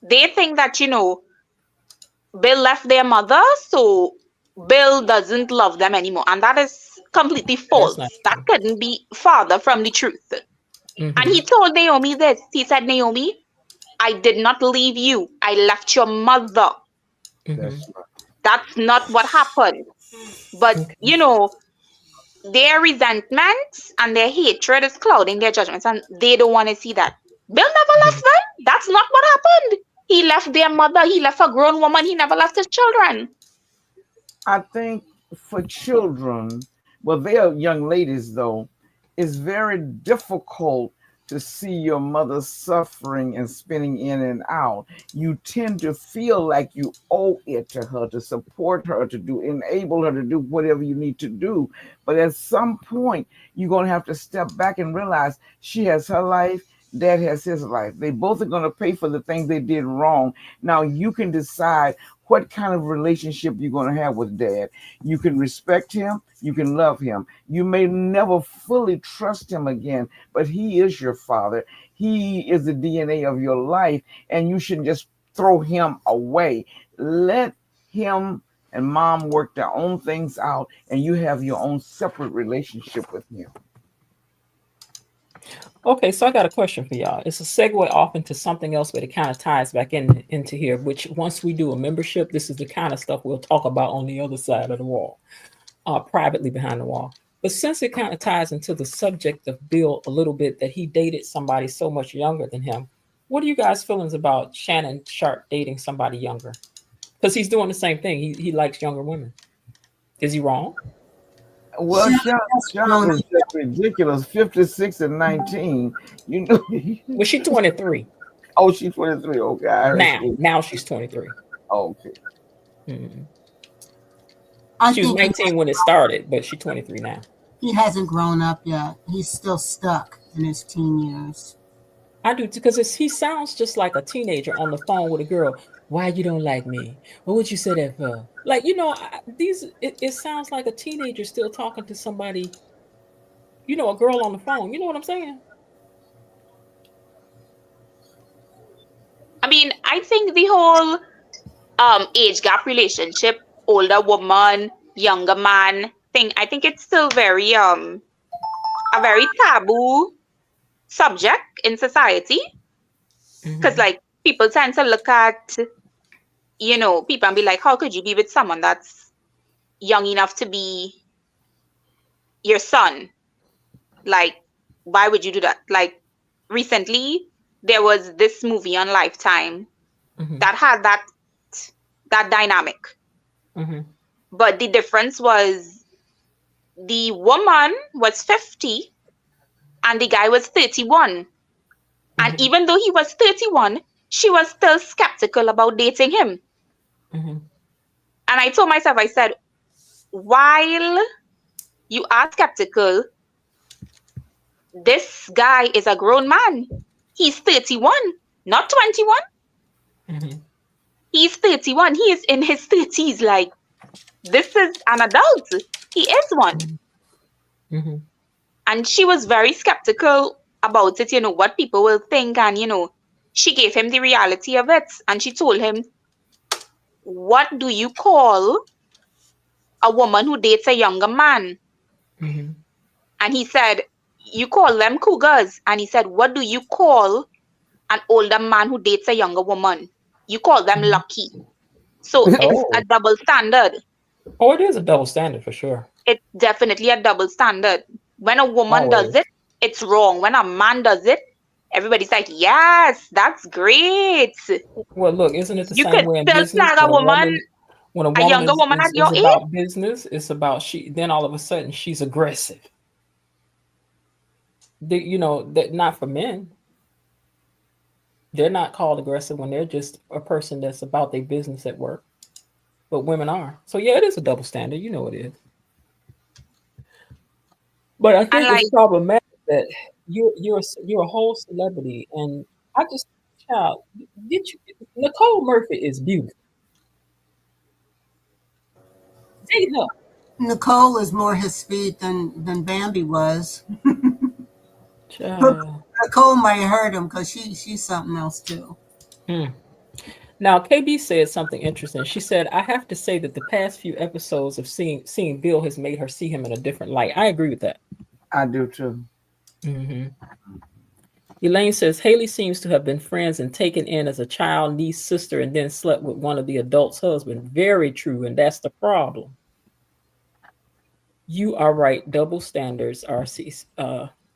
They think that, Bill left their mother, so Bill doesn't love them anymore. And that is completely false. That couldn't be farther from the truth. Mm-hmm. And he told Naomi this. He said, Naomi, I did not leave you. I left your mother. Mm-hmm. That's not what happened. But, their resentment and their hatred is clouding their judgments, and they don't want to see that. Bill never left them. That's not what happened. He left their mother. He left a grown woman. He never left his children. I think for children, well, they are young ladies, though, it's very difficult to see your mother suffering and spinning in and out. You tend to feel like you owe it to her, to support her, enable her to do whatever you need to do. But at some point, you're going to have to step back and realize she has her life, dad has his life. They both are going to pay for the things they did wrong. Now you can decide what kind of relationship you're going to have with dad. You can respect him. You can love him. You may never fully trust him again, but he is your father. He is the DNA of your life, and you shouldn't just throw him away. Let him and mom work their own things out, and you have your own separate relationship with him. Okay, so I got a question for y'all. It's a segue off into something else, but it kind of ties back into here, which once we do a membership, this is the kind of stuff we'll talk about on the other side of the wall, privately behind the wall. But since it kind of ties into the subject of Bill a little bit, that he dated somebody so much younger than him, what are you guys' feelings about Shannon Sharp dating somebody younger? Because he's doing the same thing. He likes younger women. Is he wrong? Well, Sean is just ridiculous. 56 and 19. Well, she's 23. Oh, she's 23. Okay. Now she's 23. Okay. Mm-hmm. She was 19 when it started, but she's 23 now. He hasn't grown up yet. He's still stuck in his teen years. I do, because he sounds just like a teenager on the phone with a girl. Why you don't like me? What would you say that for? Like, it sounds like a teenager still talking to somebody, a girl on the phone. You know what I'm saying? I mean, I think the whole age gap relationship, older woman, younger man thing, I think it's still very a very taboo subject in society. Because like people tend to look at people and be like, how could you be with someone that's young enough to be your son? Like, why would you do that? Like, recently there was this movie on Lifetime that had that dynamic. But the difference was the woman was 50 and the guy was 31. And even though he was 31, she was still skeptical about dating him. And I told myself, I said, while you are skeptical, this guy is a grown man. He's 31, not 21. He's 31. He is in his 30s. Like, this is an adult. He is one. And she was very skeptical about it, what people will think. And, she gave him the reality of it. And she told him, what do you call a woman who dates a younger man? And he said, you call them cougars. And he said, what do you call an older man who dates a younger woman? You call them lucky. So it's a double standard. Oh, it is a double standard for sure. It's definitely a double standard. When a woman does it, it's wrong. When a man does it, everybody's like, yes, that's great. Well, look, isn't it the You same could way in still business snag a woman, when a a woman younger woman at your is age. about business, it's about then all of a sudden she's aggressive. That not for men. They're not called aggressive when they're just a person that's about their business at work. But women are. So yeah, it is a double standard. You know it is. But I And think it's like, problematic that you're a whole celebrity, and I just child, get you Nicole Murphy is beautiful. Take it up, Nicole is more his speed than Bambi was. child. Nicole might hurt him because she's something else too. Hmm. Now KB said something interesting. She said, "I have to say that the past few episodes of seeing Bill has made her see him in a different light." I agree with that. I do too. Hmm. Elaine says Haley seems to have been friends and taken in as a child, niece, sister, and then slept with one of the adults' husband. Very true, and that's the problem. You are right. Double standards, RC.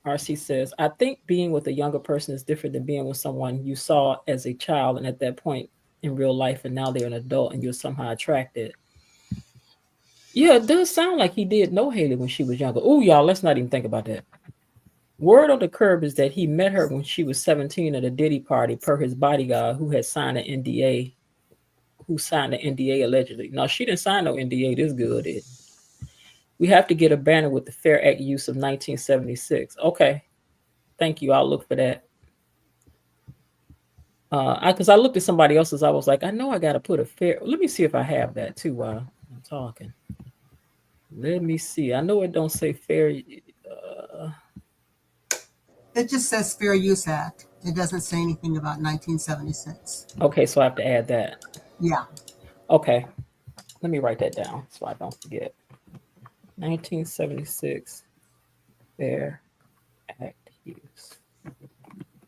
RC says, I think being with a younger person is different than being with someone you saw as a child and at that point in real life, and now they're an adult and you're somehow attracted. Yeah, it does sound like he did know Haley when she was younger. Oh, y'all, let's not even think about that. Word on the curb is that he met her when she was 17 at a Diddy party, per his bodyguard, who had signed an NDA, who signed an NDA allegedly. No, she didn't sign no NDA. This good. We have to get a banner with the Fair Act use of 1976. Okay, thank you. I'll look for that. Because I looked at somebody else's, I was like, I know I got to put a fair. Let me see if I have that too while I'm talking. Let me see. I know it don't say fair. It just says Fair Use Act. It doesn't say anything about 1976. Okay, so I have to add that. Yeah. Okay, let me write that down so I don't forget. 1976 Fair Act use.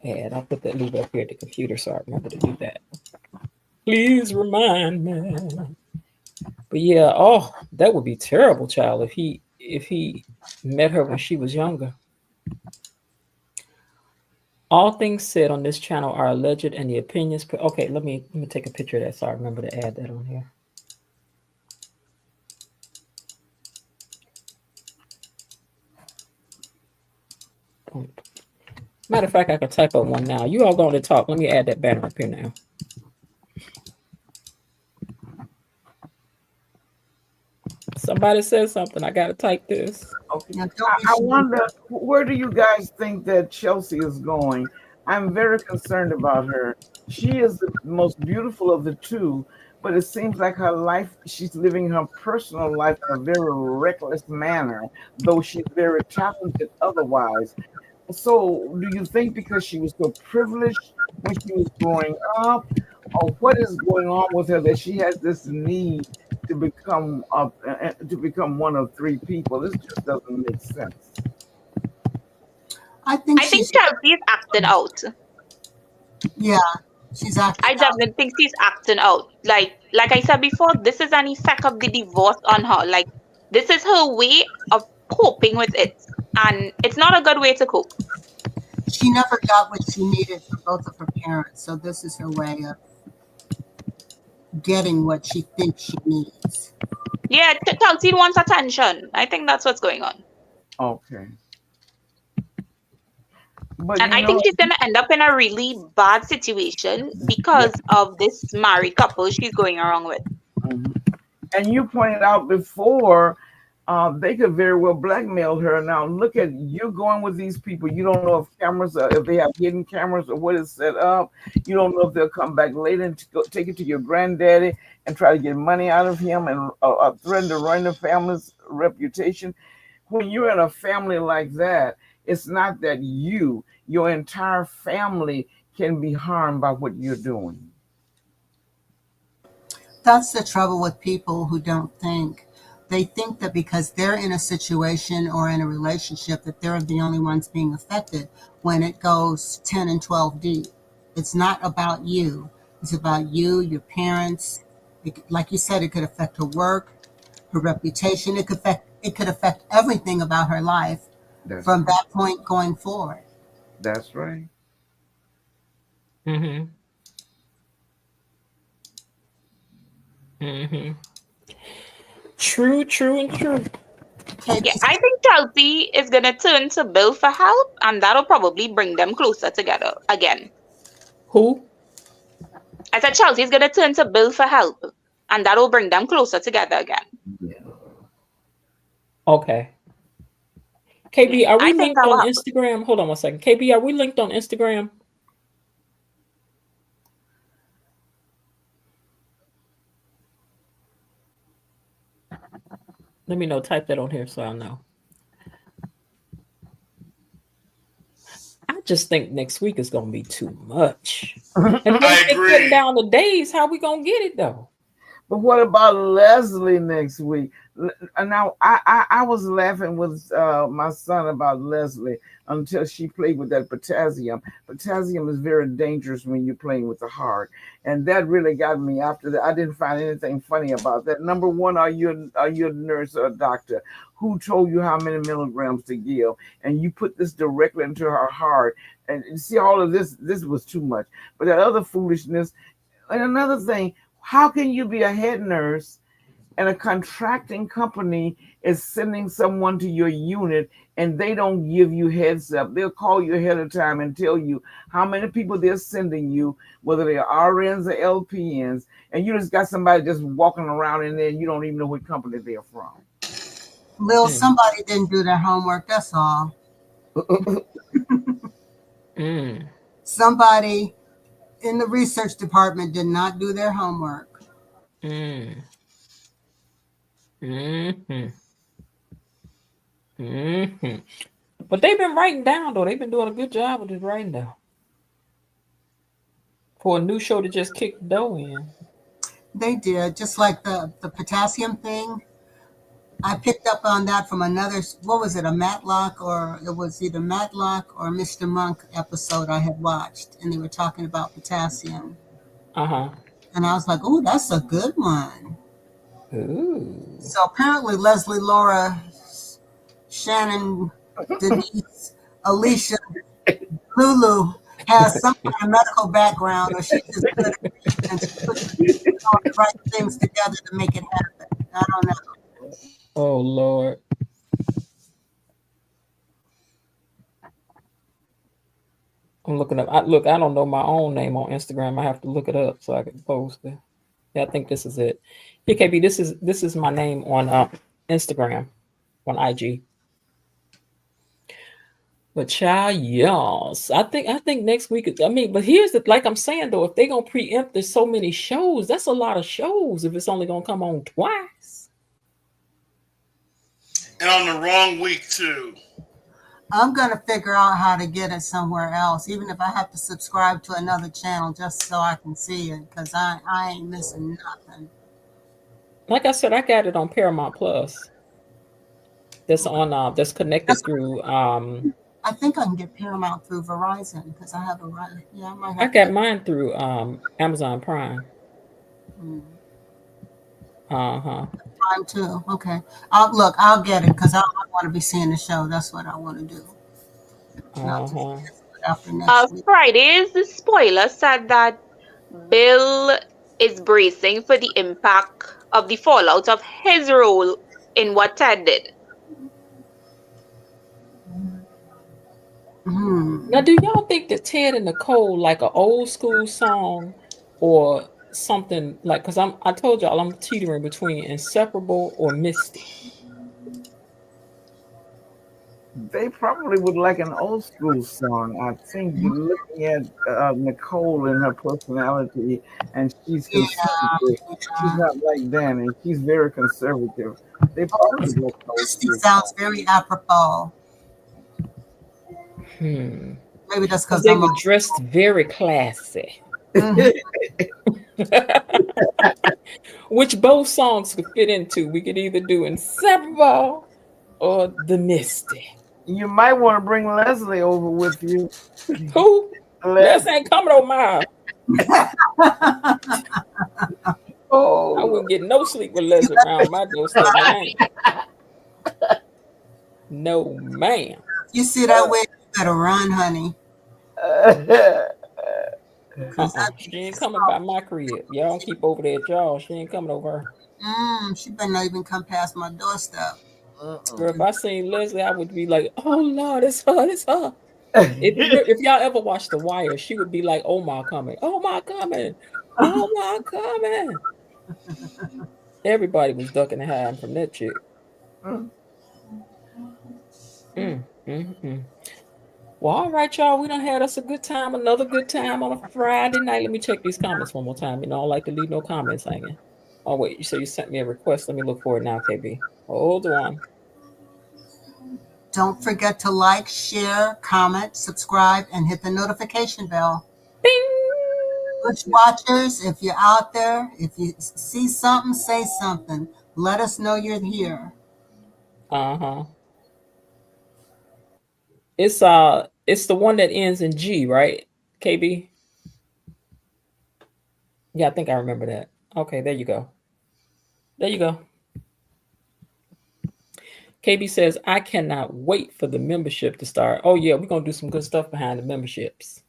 And I'll put that leave up here at the computer so I remember to do that. Please remind me. But yeah, oh, that would be terrible, child, if he met her when she was younger. All things said on this channel are alleged, and the opinions. Okay, let me take a picture of that so I remember to add that on here. Matter of fact, I can type up one now. You all going to talk. Let me add that banner up here now. Somebody says something. I got to type this. Okay. I wonder, where do you guys think that Chelsea is going? I'm very concerned about her. She is the most beautiful of the two, but it seems like her life, she's living her personal life in a very reckless manner, though she's very talented otherwise. So, do you think because she was so privileged when she was growing up, or what is going on with her that she has this need to become one of three people? This just doesn't make sense. I think I think she's, Chelsea is acting out. yeah, she's acting I out. definitely think she's acting out. Like I said before, this is an effect of the divorce on her. Like, this is her way of coping with it, and it's not a good way to cope. She never got what she needed from both of her parents, so this is her way of getting what she thinks she needs. Yeah, Chelsea wants attention. I think that's what's going on. Okay. But And I think she's going to end up in a really bad situation because of this married couple she's going around with. And you pointed out before, they could very well blackmail her. Now look at you going with these people. You don't know if they have hidden cameras or what is set up. You don't know if they'll come back later and take it to your granddaddy and try to get money out of him and threaten to ruin the family's reputation. When you're in a family like that, it's not that your entire family can be harmed by what you're doing. That's the trouble with people who don't think. They think that because they're in a situation or in a relationship that they're the only ones being affected when it goes 10 and 12 deep. It's not about you. It's about you, your parents. Like you said, it could affect her work, her reputation. It could affect everything about her life from that point going forward. That's right. Mm-hmm. Mm-hmm. True, true, and true. Yeah, KB's I think Chelsea is gonna turn to Bill for help, and that'll probably bring them closer together again. Who? I said Chelsea is gonna turn to Bill for help, and that'll bring them closer together again. Okay. Yeah, KB, are we I think linked that will on happen. Instagram? Hold on one second. KB, are we linked on Instagram? Let me know. Type that on here so I know. I just think next week is gonna be too much. And the way I they cutting agree. down the days, how we gonna get it though? But what about Leslie next week? Now, I was laughing with my son about Leslie until she played with that potassium. Potassium is very dangerous when you're playing with the heart, and that really got me. After that, I didn't find anything funny about that. Number one, are you a nurse or a doctor? Who told you how many milligrams to give? And you put this directly into her heart, and you see all of this. This was too much. But that other foolishness. And another thing, how can you be a head nurse and a contracting company is sending someone to your unit and they don't give you heads up? They'll call you ahead of time and tell you how many people they're sending you, whether they're RNs or LPNs, and you just got somebody just walking around in there and you don't even know what company they're from. Lil, somebody didn't do their homework. That's all. Mm. Somebody in the research department did not do their homework. Mm. Mm-hmm. Mm-hmm. But they've been writing down though. They've been doing a good job of just writing down for a new show to just kick the dough in. They did, just like the potassium thing. I picked up on that from another, what was it, a Matlock, or it was either Matlock or Mr. Monk episode I had watched, and they were talking about potassium. Uh-huh. And I was like, oh, that's a good one. Ooh. So apparently Leslie, Laura, Shannon, Denise, Alicia, Lulu has some kind of medical background, or she's just good at reading and she puts all the right things together to make it happen. I don't know. Oh Lord. I'm looking up. Look, I don't know my own name on Instagram. I have to look it up so I can post it. Yeah, I think this is it. PKB, this is my name on Instagram, on IG. But child, yes. I think next week. I mean, but here's the like I'm saying though, if they're gonna preempt there's so many shows, that's a lot of shows if it's only gonna come on twice. And on the wrong week too. I'm going to figure out how to get it somewhere else, even if I have to subscribe to another channel just so I can see it, because I ain't missing nothing. Like I said, I got it on Paramount Plus. That's on that's connected through I think I can get Paramount through Verizon because I have a right. Yeah, I might I have to got get. mine through Amazon Prime. Mm, Uh-huh. Prime too. Okay. I'll get it because I want to be seeing the show. That's what I want to do. Not to Uh-huh. cancel it after next week. Friday's spoiler said that Bill is bracing for the impact of the fallout of his role in what Ted did. Now, Hmm. do y'all think that Ted and Nicole like an old school song or something like? Because I told y'all I'm teetering between Inseparable or Misty. They probably would like an old school song. I think you're looking at Nicole and her personality, and she's Yeah. conservative. She's Yeah. not like Danny. She's very conservative. They probably like an old Misty school sounds song. very apropos. Hmm. Maybe that's Because because they I'm were a. dressed very classy. Mhm. Which both songs could fit into. We could either do Inseparable or The Misty. You might want to bring Leslie over with you. Who? Les Les. ain't coming on my. I Oh, wouldn't get no sleep with Les around my doorstep, man. No, ma'am. You see that way, you better run, honey. Lord. She ain't coming by my crib. Y'all don't keep over there at y'all. She ain't coming over. She better not even come past my doorstep. Girl, if I seen Leslie, I would be like, "Oh Lord, it's her, it's her." If y'all ever watched The Wire, she would be like, "Omar coming, Omar coming, Omar coming." Everybody was ducking and hiding from that chick. Mm, mm, mm. Well, all right, y'all. We done had us a good time, another good time on a Friday night. Let me check these comments one more time. You know, I don't like to leave no comments hanging. Oh, wait. So you sent me a request. Let me look for it now, KB. Hold on. Don't forget to like, share, comment, subscribe, and hit the notification bell. Bing! Bush watchers, if you're out there, if you see something, say something. Let us know you're here. Uh-huh. It's the one that ends in G, right? KB? Yeah, I think I remember that. Okay, there you go. There you go. KB says, I cannot wait for the membership to start. Oh, yeah, we're going to do some good stuff behind the memberships.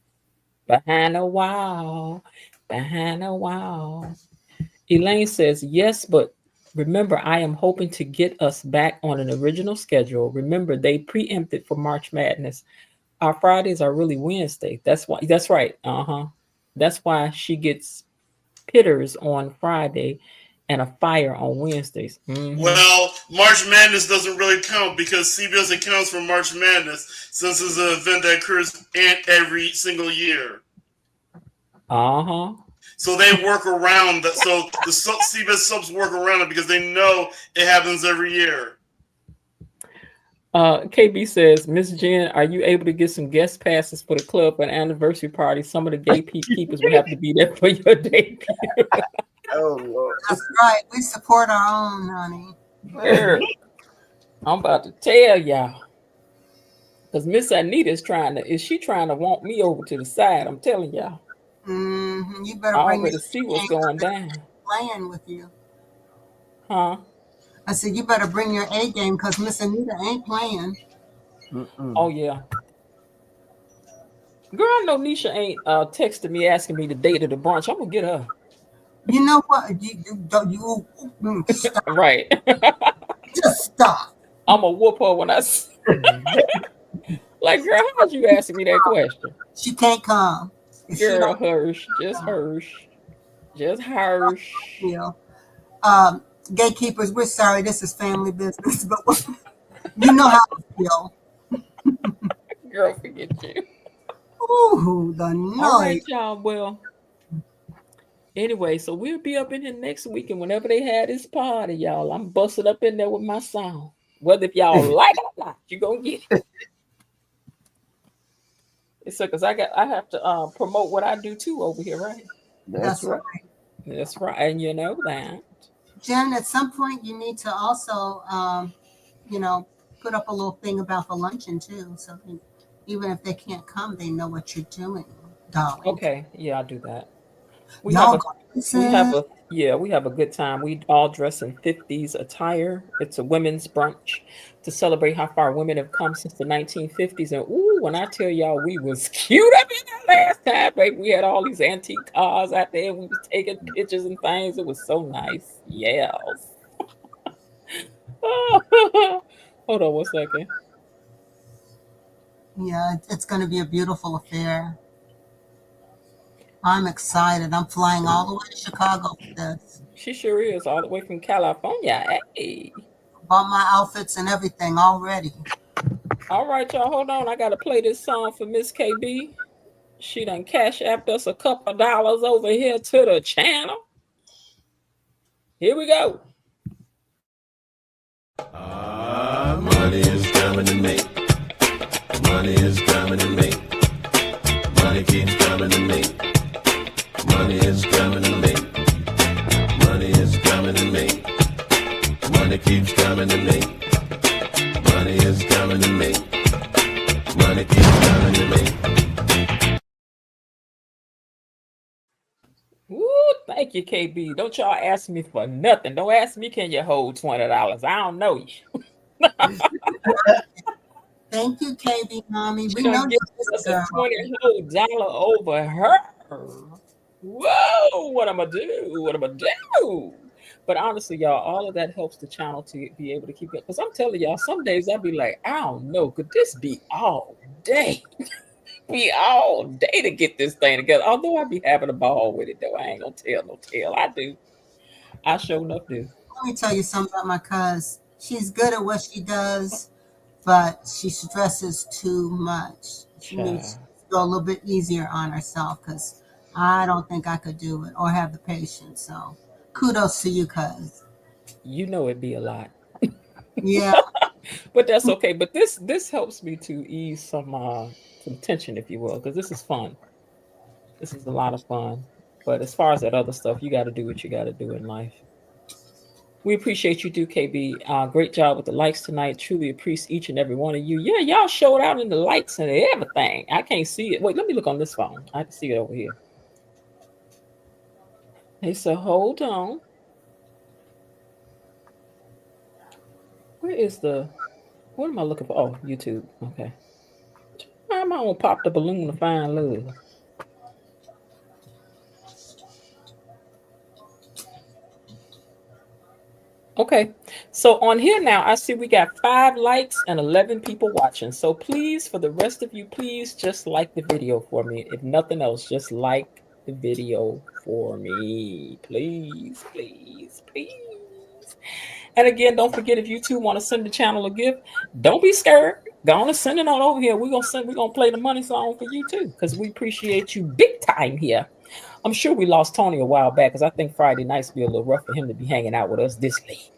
Behind a wall. Behind a wall. Elaine says, yes, but remember, I am hoping to get us back on an original schedule. Remember, they preempted for March Madness. Our Fridays are really Wednesday. That's right. That's why she gets pitters on Friday and a fire on Wednesdays. Mm-hmm. Well, March Madness doesn't really count because CBS accounts for March Madness since it's an event that occurs every single year. So they work around that. So the CBS subs work around it because they know it happens every year. KB says, Miss Jen, are you able to get some guest passes for the club for an anniversary party? Some of the gay keepers will have to be there for your debut. Oh Lord. That's right. We support our own, honey. Girl, I'm about to tell y'all. Because Miss Anita is trying to want me over to the side? I'm telling y'all. You better I bring already see what's going down. Playing with you. Huh? I said, you better bring your A game because Miss Anita ain't playing. Oh, yeah. Girl, I know Nisha ain't texting me asking me the date of the brunch. I'm going to get her. You know what? Stop. Right. Just stop. I'm going to whoop her when I see. Like, girl, how'd you asking me that question? She can't come. Girl, Hirsch. Just Hirsch. Just Hirsch. Yeah. Gatekeepers, we're sorry. This is family business, but you know how I feel. Girl, forget you. Ooh, the noise. All right, y'all. Well, anyway, so we'll be up in here next week, and whenever they had this party, y'all, I'm busting up in there with my song. Whether if y'all like it or not, you gonna get it. It's because I have to promote what I do too over here, right? That's right. That's right, and you know that. Jen, at some point you need to also, put up a little thing about the luncheon too, so even if they can't come, they know what you're doing, darling. Okay, yeah, I'll do that. We have a good time. We all dress in 50s attire. It's a women's brunch to celebrate how far women have come since the 1950s. And ooh, when I tell y'all we was cute up in there last time, baby, we had all these antique cars out there. We was taking pictures and things. It was so nice. Yes. Hold on 1 second. Yeah, it's going to be a beautiful affair. I'm excited. I'm flying all the way to Chicago for this. She sure is, all the way from California. Hey. Bought my outfits and everything already. All right, y'all, hold on. I got to play this song for Miss KB. She done cash apped us a couple of dollars over here to the channel. Here we go. Money is coming to me. Money is coming to me. Money keeps coming to me. Money is coming to me. Money is coming to me. Money keeps coming to me. Money is coming to me. Money keeps coming to me. Woo, thank you, KB. Don't y'all ask me for nothing. Don't ask me, can you hold $20? I don't know you. Thank you, KB, mommy. We know give us a $20 over her. Whoa, what am I do? What am I do? But honestly, y'all, all of that helps the channel to be able to keep it. Because I'm telling y'all, some days I'll be like, I don't know, could this be all day? Be all day to get this thing together. Although I be having a ball with it, though. I ain't gonna tell no tale. I do. I sure enough do. Let me tell you something about my cuz. She's good at what she does, but she stresses too much. She needs Child, to go a little bit easier on herself because I don't think I could do it or have the patience. So kudos to you, cuz. you know it be a lot. Yeah, But that's okay. But this helps me to ease some tension, if you will, because this is fun. This is a lot of fun. But as far as that other stuff, you got to do what you got to do in life. We appreciate you, do KB. Great job with the likes tonight. Truly appreciate each and every one of you. Yeah, y'all showed out in the likes and everything. I can't see it. Wait, let me look on this phone. I can see it over here. They said, hold on. Where is the? What am I looking for? Oh, YouTube. Okay. I'm gonna pop the balloon to find love. Okay, so on here now, I see we got 5 likes and 11 people watching. So please, for the rest of you, please just like the video for me. If nothing else, just like the video for me. Please, please, please. And again, don't forget if you too want to send the channel a gift, don't be scared. Go on and send it on over here. We're gonna play the money song for you too, because we appreciate you big time here. I'm sure we lost Tony a while back because I think Friday nights be a little rough for him to be hanging out with us this late.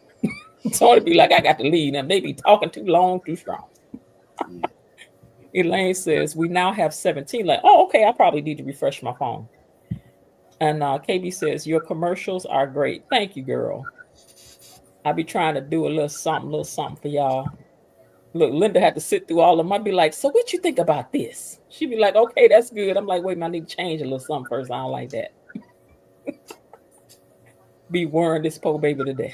Tony be like, I got to leave them. They be talking too long, too strong. Elaine says, we now have 17. Like, oh, okay, I probably need to refresh my phone. And KB says, your commercials are great. Thank you, girl. I be trying to do a little something for y'all. Look, Linda had to sit through all of them. I'd be like, so what you think about this? She'd be like, okay, that's good. I'm like, wait, I need to change a little something first. I don't like that. Be worrying this poor baby to death.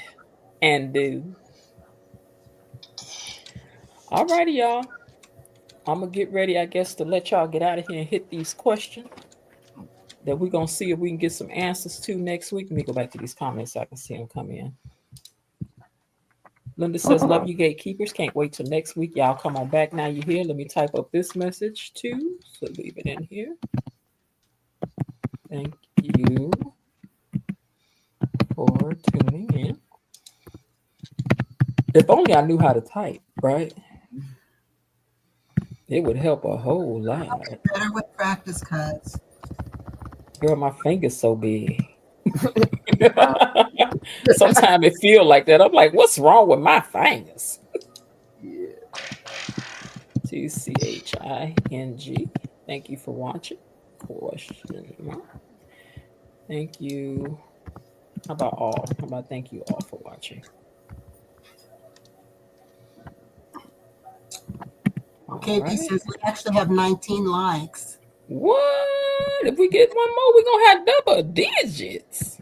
And do. All righty, y'all. I'm going to get ready, I guess, to let y'all get out of here and hit these questions that we're going to see if we can get some answers to next week. Let me go back to these comments so I can see them come in. Linda says, love you, gatekeepers. Can't wait till next week. Y'all come on back now you're here. Let me type up this message too. So leave it in here. Thank you for tuning in. If only I knew how to type, right? It would help a whole lot. better with practice, cuz. Girl, my finger's so big. Sometimes it feel like that. I'm like, what's wrong with my fingers? TCHING. Thank you for watching. Question mark. Thank you. How about all? How about thank you all for watching? KB right. says we actually have 19 likes. What? If we get one more, we're gonna have double digits.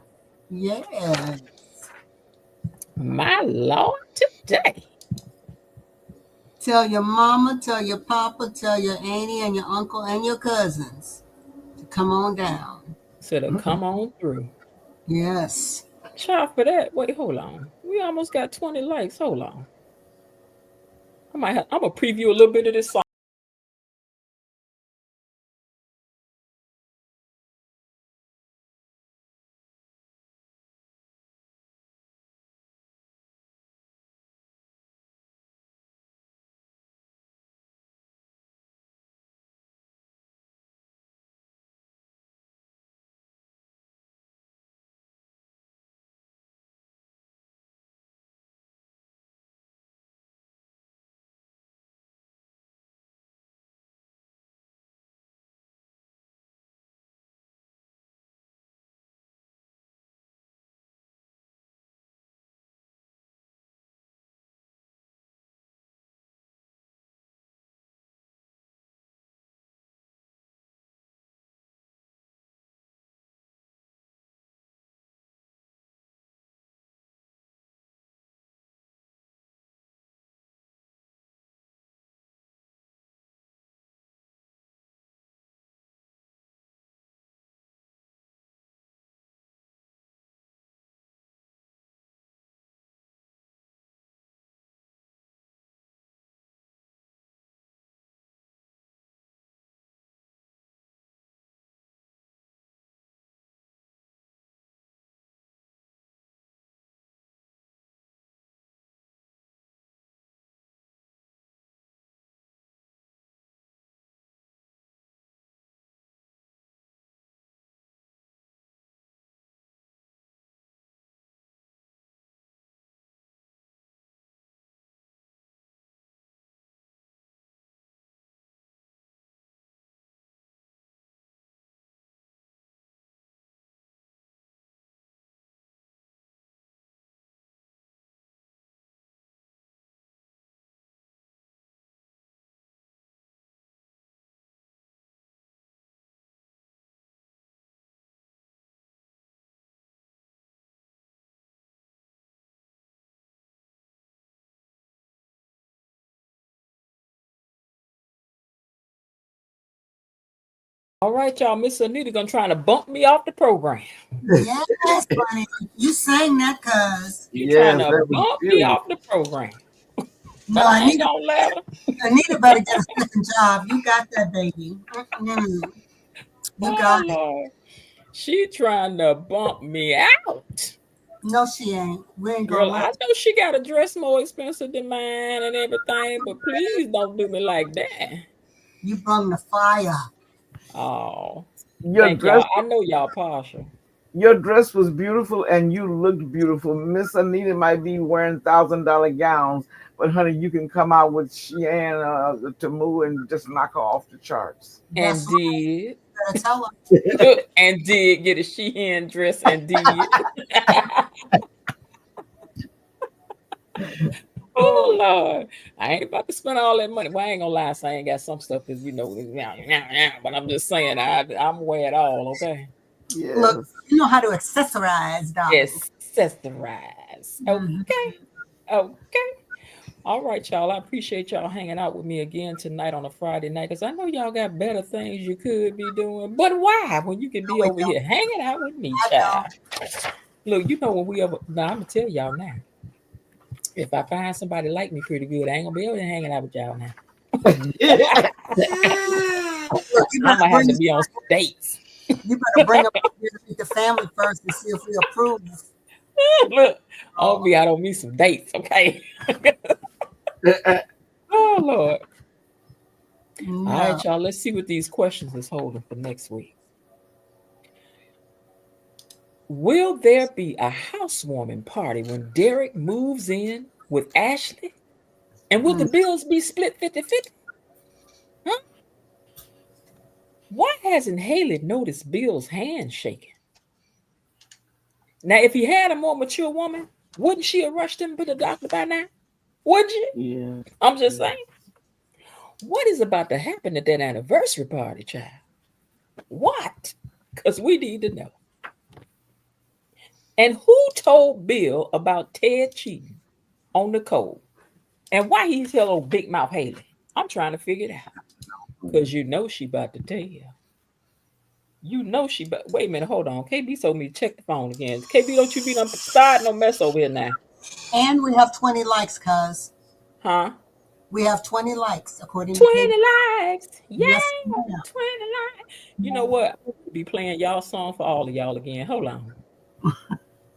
Yes. My Lord, today. Tell your mama, tell your papa, tell your auntie and your uncle and your cousins to come on down. Said to come on through. Yes. Child for that. Wait, hold on. We almost got 20 likes. Hold on. I'm gonna preview a little bit of this song. All right, y'all. Miss Anita gonna try to bump me off the program. Yes, honey. You sang that cause She trying Yes, to that was bump me beautiful. off the program. no, But I ain't gonna let her. Anita better get a second job. You got that, baby. Mm-mm. You Oh got it. Lord. She trying to bump me out. No, she ain't. We ain't gonna Girl, let I know she got a dress more expensive than mine and everything, but please don't do me like that. you bring the fire. Oh, Your thank dress y'all. I know y'all partial. your dress was beautiful and you looked beautiful. Miss Anita might be wearing $1,000 gowns, but honey, you can come out with Sheehan Tamu and just knock her off the charts. That's And right. did. You better tell her. And did get a Shein dress and did. Oh Lord, I ain't about to spend all that money. Well, I ain't gonna lie, so I ain't got some stuff because but I'm just saying I'm wear it all, okay? Look, Yes. you know how to accessorize, darling. Accessorize. Mhm. Okay. Okay. All right, y'all. I appreciate y'all hanging out with me again tonight on a Friday night because I know y'all got better things you could be doing. But why when you can be No, we over don't. here hanging out with me, I child? don't. Look, you know when we ever now I'm gonna tell y'all now. If I find somebody like me pretty good, I ain't gonna be able to hanging out with y'all now. Look, you I'm better gonna have bring to be on some dates. you better bring them up here to meet the family first and see if we approve. Look, I'll Oh, be out on me some dates, okay? Oh Lord. All no. right, y'all. Let's see what these questions is holding for next week. Will there be a housewarming party when Derek moves in with Ashley? And will the Mm. bills be split 50-50? Huh? Why hasn't Haley noticed Bill's hand shaking? Now, if he had a more mature woman, wouldn't she have rushed him to the doctor by now? Would you? Yeah. I'm just saying. What is about to happen at that anniversary party, child? What? Because we need to know. And who told Bill about Ted cheating on Nicole? And why he tell old big mouth Haley? I'm trying to figure it out. Because you know she about to tell you. You know she but wait a minute, hold on. KB told me to check the phone again. KB, don't you be done start no mess over here now. And we have 20 likes, cuz. Huh? We have 20 likes, according to 20 KB. likes. Yay! Yes, 20 ma'am. likes. You know what? I'll be playing y'all song for all of y'all again. Hold on.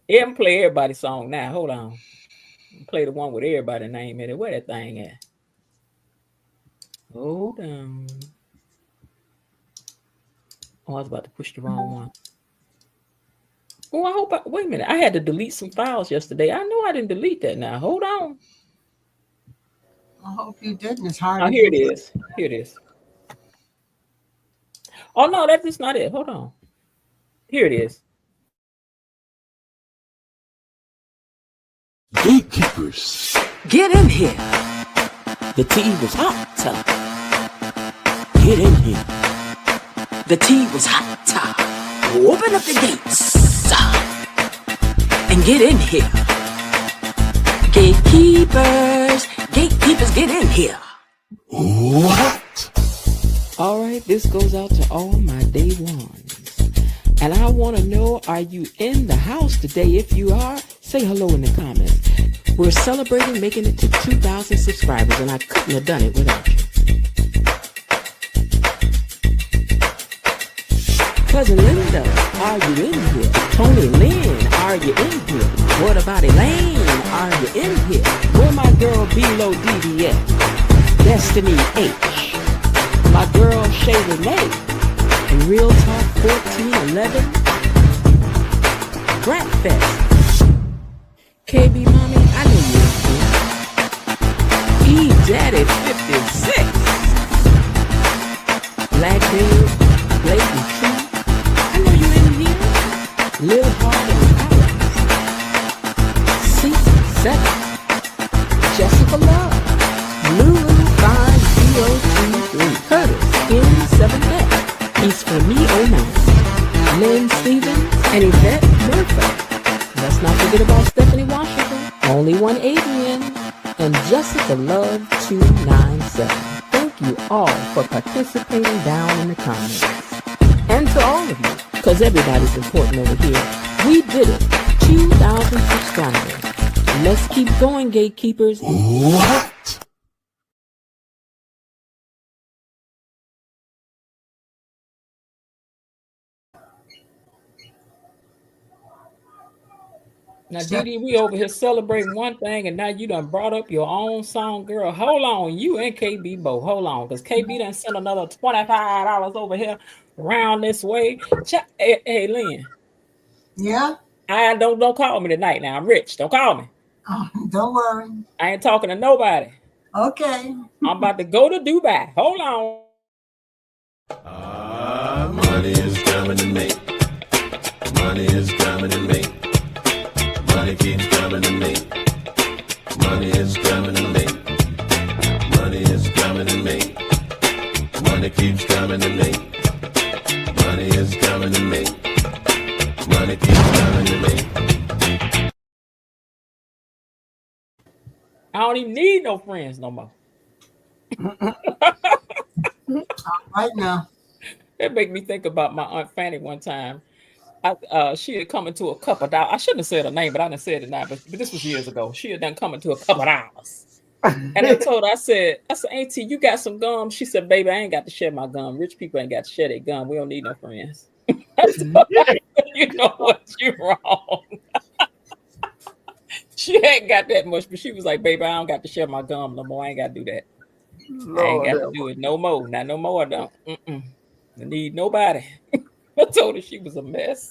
Em play everybody's song now. Hold on. Play the one with everybody's name in it. Where that thing at? Hold on. Oh, I was about to push the wrong one. Oh, I hope wait a minute. I had to delete some files yesterday. I know I didn't delete that now. Hold on. I hope you didn't. It's hard Oh, to here it do. is. Here it is. Oh no, that is not it. Hold on. Here it is. Gatekeepers. Get in here. The tea was hot. Get in here. The tea was hot. Open up the gates and get in here. Gatekeepers, gatekeepers, get in here. What? All right, this goes out to all my day ones. And I want to know, are you in the house today? If you are, say hello in the comments. We're celebrating making it to 2,000 subscribers, and I couldn't have done it without you. Cousin Linda, are you in here? Tony Lynn, are you in here? What about Elaine? Are you in here? Where my girl B-Lo DDS? Destiny H. My girl Shay Renee. And Real Talk 1411. Brat Fest. KB Mommy, I know you're in here. E Daddy 56. Blackbeard, Blatant Tree. I know you in here. Lil Hard and Alex. C7. Jessica Love. Lulu 5023. Curtis N7F. He's for me 09. Lynn Stevens and Yvette Murphy. Let's not forget about Stephanie Washington. Only one Adrian. And Jessica Love 297. Thank you all for participating down in the comments. because everybody's important over here. We did it. 2,000 subscribers. Let's keep going, gatekeepers. What? Now, Dee, we over here celebrating one thing, and now you done brought up your own song, girl. Hold on, you and KB both. Hold on, because KB done sent another $25 over here around this way. Hey, Lynn. Yeah? I don't call me tonight now. I'm rich. Don't call me. Oh, don't worry. I ain't talking to nobody. Okay. I'm about to go to Dubai. Hold on. Money is coming to me. Money is coming to me. Money keeps coming to me. Money is coming to me. Money is coming to me. Money keeps coming to me. Money is coming to me. Money keeps coming to me. I don't even need no friends no more. Right now. That make me think about my Aunt Fanny one time. She had come into a cup of dollars. I shouldn't have said her name, but I done said it now. But this was years ago. She had done come into a cup of dollars. And I told her, I said, Auntie, you got some gum? She said, baby, I ain't got to share my gum. Rich people ain't got to share their gum. We don't need no friends. I told her, you know what? You're wrong. She ain't got that much, but she was like, baby, I don't got to share my gum no more. I ain't got to do that. I ain't got to do it no more. Not no more. I don't. I need nobody. I told her she was a mess.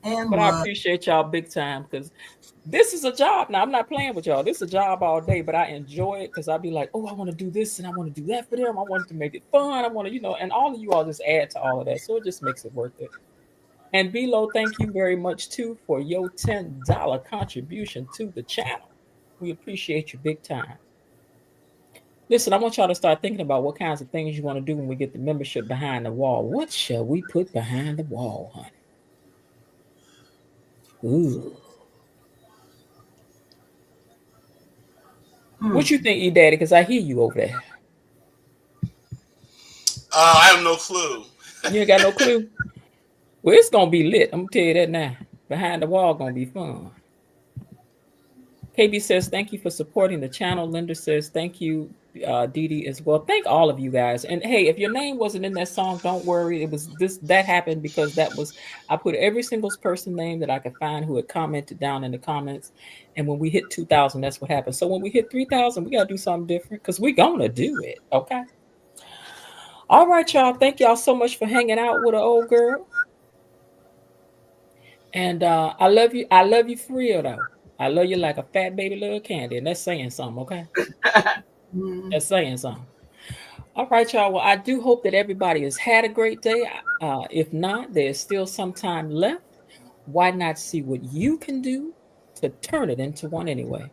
But I appreciate y'all big time because this is a job. Now, I'm not playing with y'all. This is a job all day, but I enjoy it because I'll be like, oh, I want to do this and I want to do that for them. I want to make it fun. I want to, and all of you all just add to all of that. So it just makes it worth it. And Below, thank you very much, too, for your $10 contribution to the channel. We appreciate you big time. Listen, I want y'all to start thinking about what kinds of things you want to do when we get the membership behind the wall. What shall we put behind the wall, honey? Ooh. What you think, E-Daddy? Because I hear you over there. I have no clue. You ain't got no clue? Well, it's going to be lit. I'm going to tell you that now. Behind the wall going to be fun. KB says, thank you for supporting the channel. Linda says, thank you, Dee as well. Thank all of you guys. And hey, if your name wasn't in that song, don't worry. It was that happened because I put every single person name that I could find who had commented down in the comments. And when we hit 2,000, that's what happened. So when we hit 3,000, we got to do something different because we're going to do it. Okay. All right, y'all. Thank y'all so much for hanging out with an old girl. And I love you. I love you for real, though. I love you like a fat baby love candy. And that's saying something, okay? That's saying something. All right, y'all. Well, I do hope that everybody has had a great day. If not, there's still some time left. Why not see what you can do to turn it into one anyway?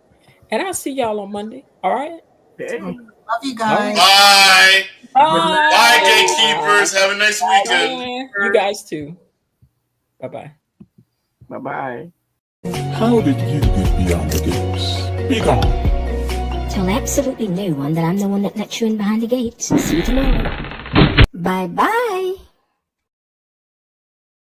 And I'll see y'all on Monday. All right? Love you guys. Bye. Bye. Bye, gatekeepers. Have a nice weekend. Bye. You guys too. Bye-bye. Bye-bye. How did you get beyond the gates? Be gone. Tell absolutely no one that I'm the one that let you in behind the gates. See you tomorrow. Bye-bye.